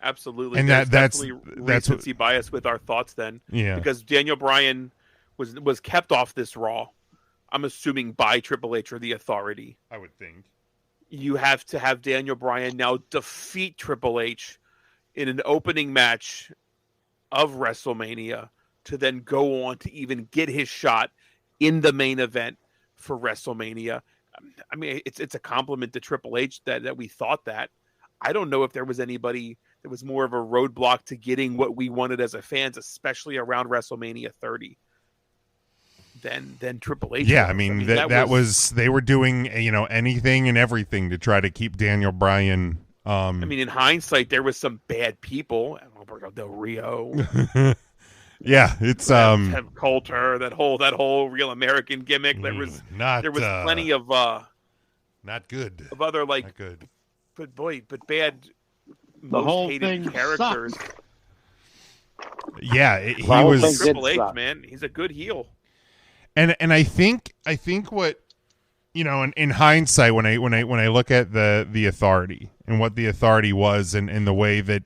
Absolutely, and that's that's recency bias with our thoughts then. Yeah, because Daniel Bryan was kept off this Raw. I'm assuming by Triple H or the Authority. I would think. You have to have Daniel Bryan now defeat Triple H in an opening match of WrestleMania to then go on to even get his shot in the main event for WrestleMania. I mean, it's a compliment to Triple H that we thought that. I don't know if there was anybody that was more of a roadblock to getting what we wanted as a fans, especially around WrestleMania 30. Than Triple H. Yeah, I mean that was they were doing anything and everything to try to keep Daniel Bryan. I mean, in hindsight, there was some bad people. Alberto Del Rio. Yeah, it's Ted Coulter, that whole Real American gimmick. There was plenty of not good of other not good. but bad. The whole hated thing characters. sucked. Yeah, he The whole was thing Triple H, suck. man. He's a good heel. And I think what in hindsight when I look at the Authority and what the Authority was and the way that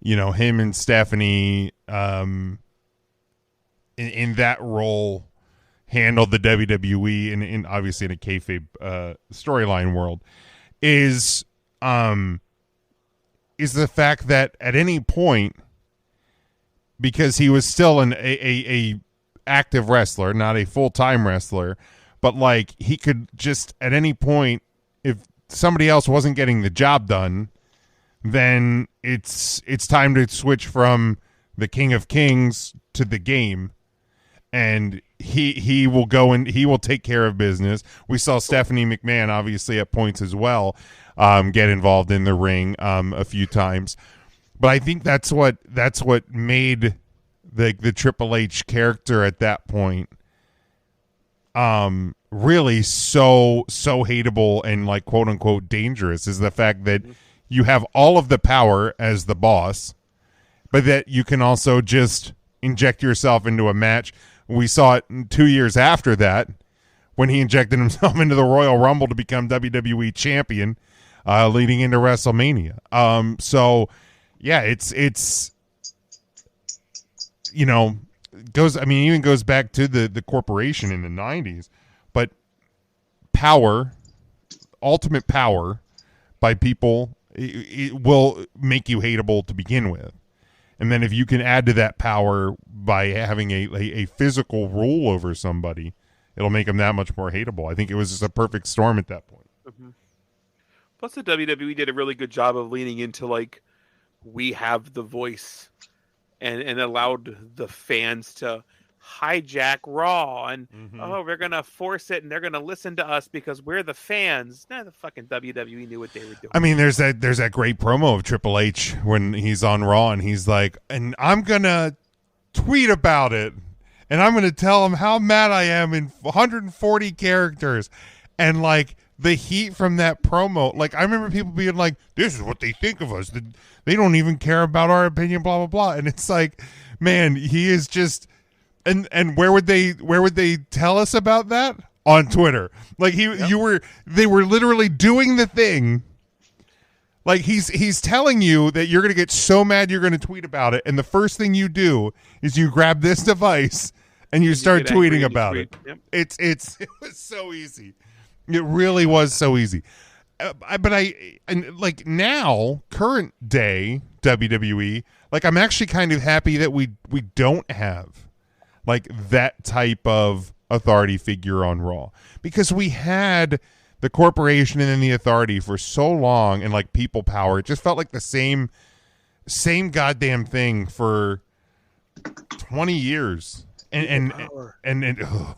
him and Stephanie in that role handled the WWE in obviously in a kayfabe storyline world is the fact that at any point, because he was still a active wrestler, not a full-time wrestler, but like he could just at any point, if somebody else wasn't getting the job done, then it's time to switch from the King of Kings to the Game, and he will go and he will take care of business. We saw Stephanie McMahon obviously at points as well get involved in the ring a few times, but I think that's what made the Triple H character at that point really so hateable and like quote unquote dangerous, is the fact that you have all of the power as the boss, but that you can also just inject yourself into a match. We saw it 2 years after that when he injected himself into the Royal Rumble to become WWE champion, leading into WrestleMania. So yeah, it's even goes back to the corporation in the 90s, but ultimate power by people, it will make you hateable to begin with. And then if you can add to that power by having a physical rule over somebody, it'll make them that much more hateable. I think it was just a perfect storm at that point. Mm-hmm. Plus, the WWE did a really good job of leaning into like, we have the voice, and allowed the fans to hijack Raw and we're gonna force it and they're gonna listen to us because we're the fans. Nah, the fucking WWE knew what they were doing. I mean, there's that great promo of Triple H when he's on Raw and he's like, and I'm gonna tweet about it and I'm gonna tell him how mad I am in 140 characters, and like the heat from that promo, like I remember people being like, this is what they think of us, they don't even care about our opinion, blah blah blah. And it's like, man, he is just and where would they tell us about that? On Twitter. Like they were literally doing the thing. Like he's telling you that you're gonna get so mad you're gonna tweet about it, and the first thing you do is you grab this device and you start tweeting about it. Yep. It was so easy. It really was so easy. But now, current day WWE, like I'm actually kind of happy that we don't have like that type of authority figure on Raw, because we had the corporation and then the authority for so long, and like people power. It just felt like the same goddamn thing for 20 years. And oh,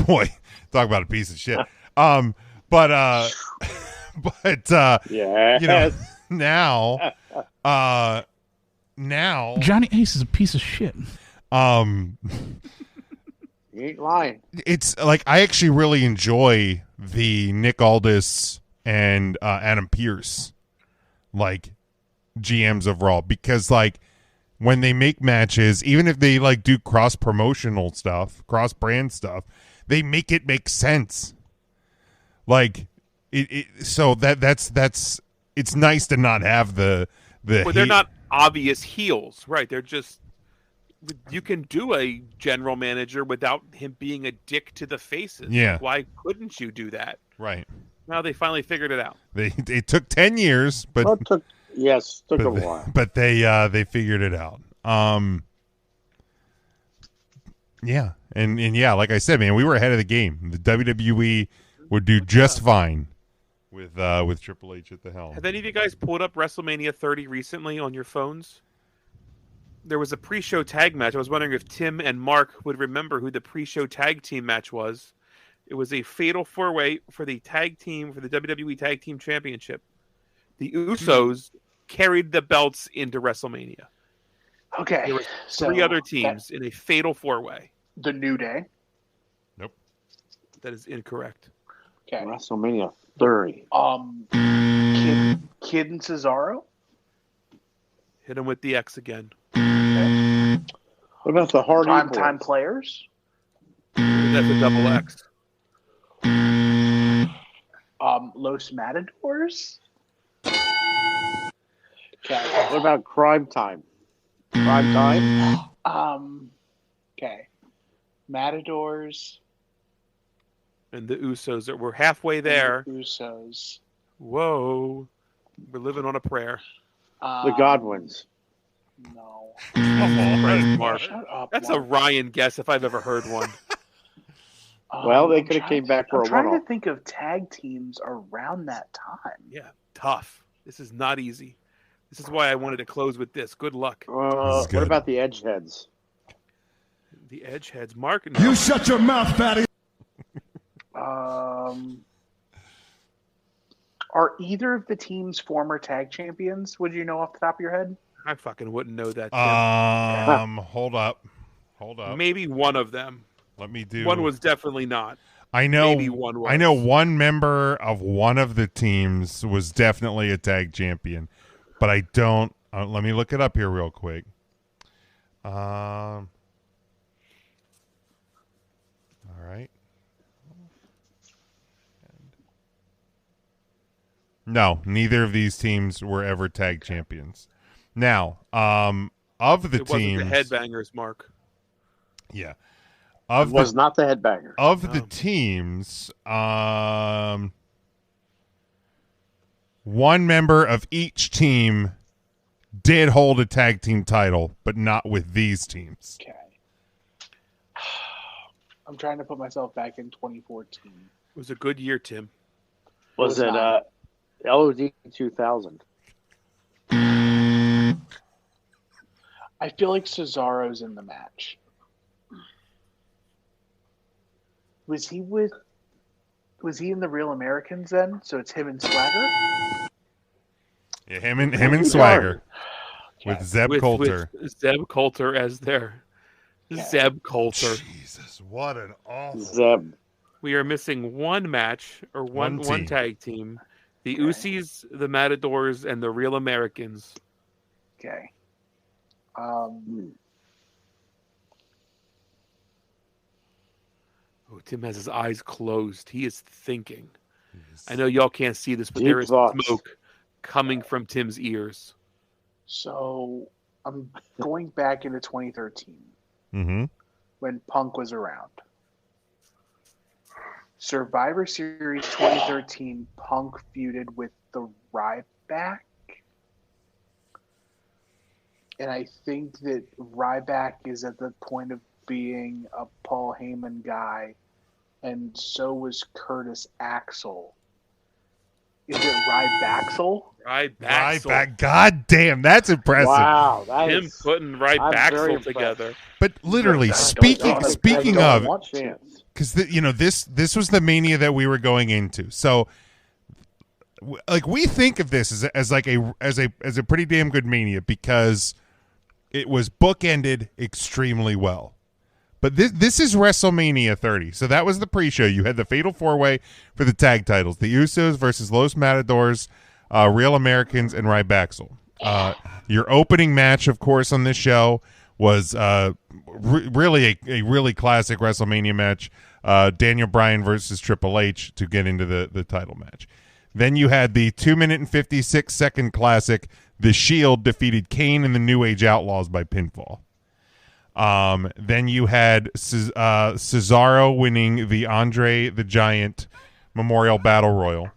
boy, talk about a piece of shit. But Yeah. you know, now Johnny Ace is a piece of shit. You ain't lying. it's like I actually really enjoy the Nick Aldis and Adam Pearce like GMs of Raw, because like when they make matches, even if they like do cross promotional stuff, cross brand stuff, they make it make sense. Like so that's it's nice to not have the Well, they're not obvious heels, right? They're just, you can do a general manager without him being a dick to the faces. Yeah. Why couldn't you do that? right. Now they finally figured it out. It took 10 years, but Well, it took a while. but they figured it out. Yeah, and yeah, like I said, man, we were ahead of the game. The WWE would do just fine with Triple H at the helm. Have any of you guys pulled up WrestleMania 30 recently on your phones? There was a pre-show tag match. I was wondering if Tim and Mark would remember who the pre-show tag team match was. It was a fatal four-way for the WWE Tag Team Championship. The Usos carried the belts into WrestleMania. Okay. There were three other teams in a fatal four-way. The New Day. Nope. That is incorrect. Okay. WrestleMania 30. Kid and Cesaro. Hit him with the X again. What about the Hardy Primetime Boys? Players. That's a double X. Los Matadors. Okay. What about Crime Time? Crime Time? Okay. Matadors. And the Usos that were halfway there. The Usos. Whoa. We're living on a prayer. The Godwins. No. Christ, Mark. Shut up. That's Mark. a Ryan guess if I've ever heard one. Well, they I'm could have trying- came back for I'm a trying one-off. to think of tag teams around that time. Yeah, tough. This is not easy. This is why I wanted to close with this. Good luck. What good. about the Edgeheads? The Edgeheads. Mark, no. You shut your mouth, fatty. Are either of the teams former tag champions? Would you know off the top of your head? I fucking wouldn't know that. Tim. Hold up. Maybe one of them. Let me do. One was definitely not. I know. Maybe one was. I know one member of one of the teams was definitely a tag champion, but I don't. Let me look it up here real quick. All right. No, neither of these teams were ever tag champions. Now, of the It wasn't teams, the Headbangers, Mark. yeah, It was not the Headbanger. of the teams, one member of each team did hold a tag team title, but not with these teams. Okay. I'm trying to put myself back in 2014. It was a good year, Tim. Was it not. LOD 2000? I feel like Cesaro's in the match. Was he in the Real Americans then? So it's him and Swagger? Yeah, him and Swagger with Zeb With Coulter. Zeb Coulter as their Zeb Coulter. Jesus, what an awful. Zeb. We are missing one match or one team. tag team. The Usos, the Matadors, and the Real Americans. Okay. Oh, Tim has his eyes closed. He is thinking. I know y'all can't see this, but Deep there is thoughts. smoke coming from Tim's ears. So I'm going back into 2013 Mm-hmm. when Punk was around. Survivor Series 2013, Punk feuded with the Ryback. And I think that Ryback is at the point of being a Paul Heyman guy, and so was Curtis Axel. Is it Rybaxel? Ryback. God damn, that's impressive. Wow, that Him is. putting I'm very Rybaxel impressed. together. But literally, I speaking of, want chance. because this was the Mania that we were going into. So, like, we think of this as a pretty damn good Mania because it was bookended extremely well. But this is WrestleMania 30. So that was the pre-show. You had the Fatal 4-Way for the tag titles. The Usos versus Los Matadors, Real Americans, and Rybaxel. Your opening match, of course, on this show was really a really classic WrestleMania match. Daniel Bryan versus Triple H to get into the title match. Then you had the 2-minute and 56-second classic. The Shield defeated Kane and the New Age Outlaws by pinfall. Then you had Cesaro winning the Andre the Giant Memorial Battle Royal.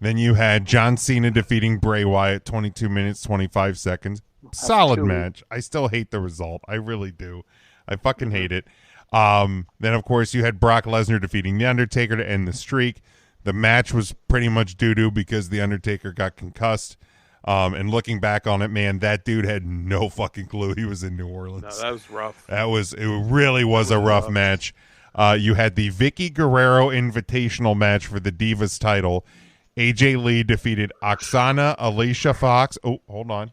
Then you had John Cena defeating Bray Wyatt 22 minutes 25 seconds. Solid match. I still hate the result. I really do. I fucking hate it. Then of course you had Brock Lesnar defeating The Undertaker to end the streak. The match was pretty much doo-doo because The Undertaker got concussed. And looking back on it, man, that dude had no fucking clue he was in New Orleans. No, that was rough. It really was a rough match. You had the Vicky Guerrero Invitational match for the Divas title. AJ Lee defeated Oksana Alicia Fox. Oh, hold on.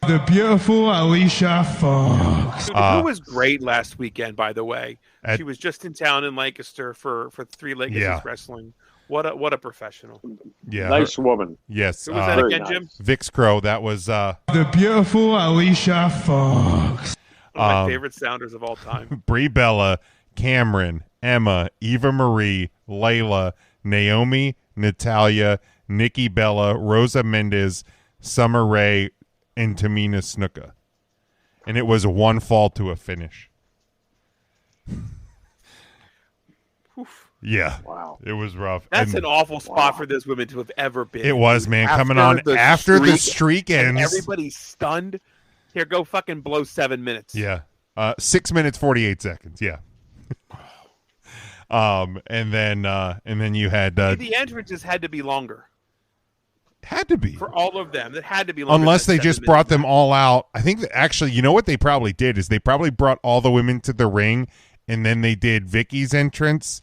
The beautiful Alicia Fox. Dude, who was great last weekend, by the way. She was just in town in Lancaster for Three Legacies Wrestling. What a professional. Yeah. Nice woman. Yes. Who was that again, nice. Jim? Vix Crow. That was The beautiful Alicia Fox. One of my favorite sounders of all time. Brie Bella, Cameron, Emma, Eva Marie, Layla, Naomi, Natalia, Nikki Bella, Rosa Mendez, Summer Rae, and Tamina Snuka. And it was a one fall to a finish. Yeah. Wow. It was rough. That's And an awful spot for those women to have ever been. it was, man. Coming on after the streak ends. Everybody's stunned. Here, go fucking blow 7 minutes. Yeah. 6 minutes 48 seconds. Yeah. And then you had The entrances had to be longer. had to be For all of them. It had to be longer. unless than they just 7 brought minutes. them all out. I think that actually, you know what they probably did is they probably brought all the women to the ring, and then they did Vicky's entrance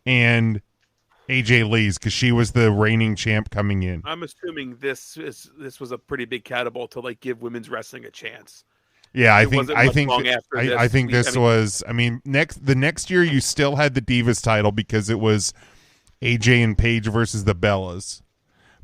and AJ Lee's because she was the reigning champ coming in. I'm assuming this was a pretty big catapult to like give women's wrestling a chance. Yeah, I It think wasn't I much think long after I think this. this I mean- was. I mean, the next year you still had the Divas title because it was AJ and Paige versus the Bellas.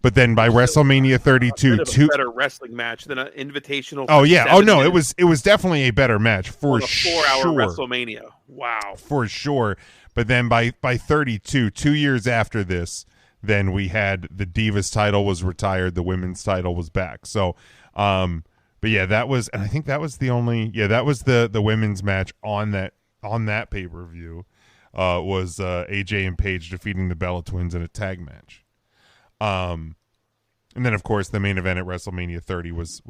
But then by WrestleMania 32, Bit of a better wrestling match than an invitational. oh for yeah, 7 no, minutes it was definitely a better match for on a 4-hour sure, WrestleMania. Wow. for sure. But then by 32, 2 years after this, then we had the Divas title was retired, the women's title was back. So, but yeah, that was, and I think that was the only, that was the women's match on that pay per view, was AJ and Paige defeating the Bella Twins in a tag match. And then of course the main event at WrestleMania 30 was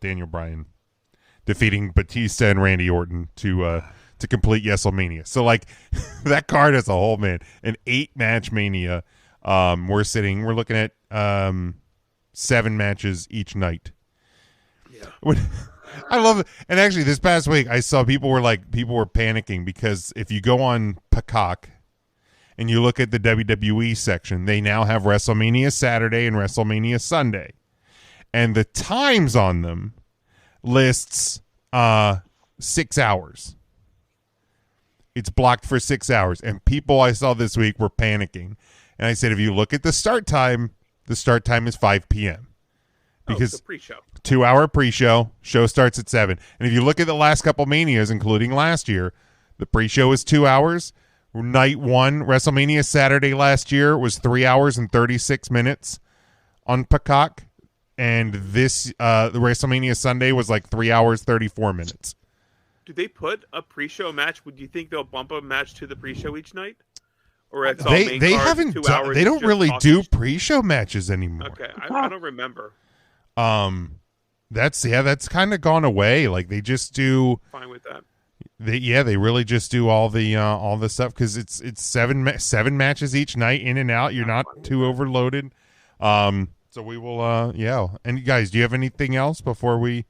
Daniel Bryan defeating Batista and Randy Orton to complete WrestleMania. So like that card as a whole, man, an 8-match Mania. We're looking at 7 matches each night. Yeah. I love it. And actually this past week I saw people were panicking because if you go on Peacock and you look at the WWE section, they now have WrestleMania Saturday and WrestleMania Sunday. And the times on them lists 6 hours. It's blocked for 6 hours. And people I saw this week were panicking. And I said, if you look at the start time is 5 p.m. Because it's a pre-show. 2-hour pre-show, show starts at 7. And if you look at the last couple Manias, including last year, the pre-show is 2 hours. Night 1, WrestleMania Saturday last year was 3 hours and 36 minutes on Peacock. And this, the WrestleMania Sunday was like 3 hours, 34 minutes. Do they put a pre-show match? Would you think they'll bump a match to the pre-show each night? Or it's all main They card, haven't 2 done, hours they don't just really talk do each- pre-show matches anymore. Okay, I don't remember. That's kind of gone away. Like they just do, Fine with that. They really just do all the stuff because it's seven matches each night in and out. You're not too overloaded. So we will yeah. And you guys, do you have anything else before we?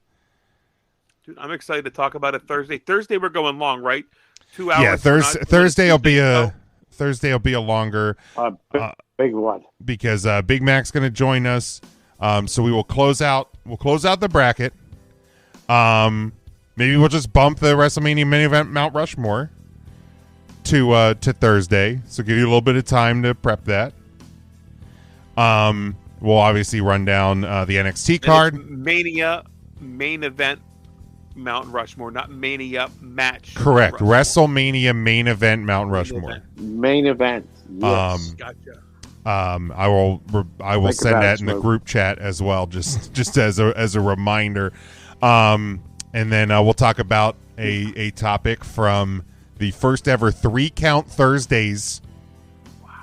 Dude, I'm excited to talk about it Thursday. Thursday we're going long, right? 2 hours. Yeah, Thursday will be a longer big one because Big Mac's going to join us. So we will close out the bracket. Maybe we'll just bump the WrestleMania main event Mount Rushmore to Thursday. So give you a little bit of time to prep that. We'll obviously run down the NXT card. Mania main event Mount Rushmore, not Mania match. Correct. WrestleMania main event Mount Rushmore. Main event. Yes. Gotcha. I will send that in the group chat as well, just as a reminder. And then we'll talk about a topic from the first ever 3 Count Thursdays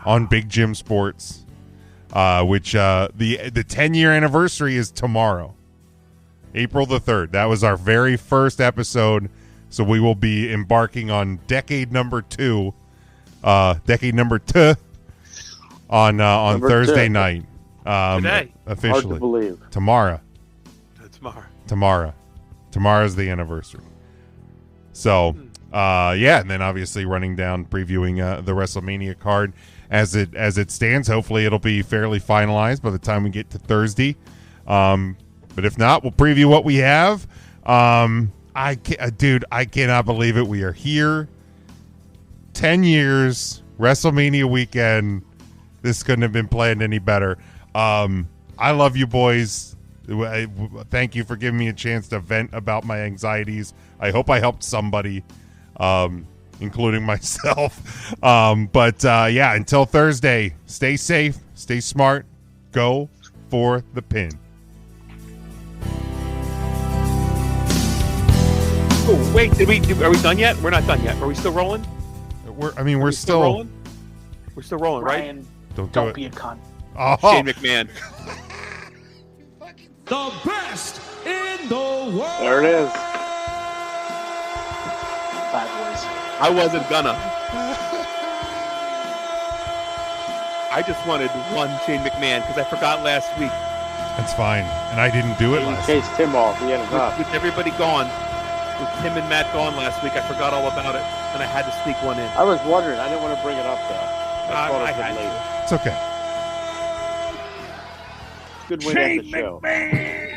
on Big Jim Sports, which the 10-year anniversary is tomorrow, April the 3rd. That was our very first episode, so we will be embarking on decade number 2 on Thursday night. Today. Officially. Hard to believe. Tomorrow. Tomorrow. Tomorrow's the anniversary. So, yeah, and then obviously running down, previewing the WrestleMania card as it stands. Hopefully, it'll be fairly finalized by the time we get to Thursday. But if not, we'll preview what we have. I cannot believe it. We are here. 10 years, WrestleMania weekend. This couldn't have been planned any better. I love you boys. Thank you for giving me a chance to vent about my anxieties. I hope I helped somebody, including myself. But yeah, until Thursday, stay safe, stay smart, go for the pin. Oh, wait, are we done yet? We're not done yet. Are we still rolling? We're still rolling. We're still rolling, Ryan, right? don't be a cunt. Oh. Shane McMahon. The best in the world. There it is. Bad boys. I wasn't gonna. I just wanted one Shane McMahon because I forgot last week. That's fine, and I didn't do it In last. case Tim off, he had enough. With everybody gone, with Tim and Matt gone last week, I forgot all about it, and I had to sneak one in. I was wondering. I didn't want to bring it up though. I thought I it had was late. It's okay. Good win at the show. McMahon.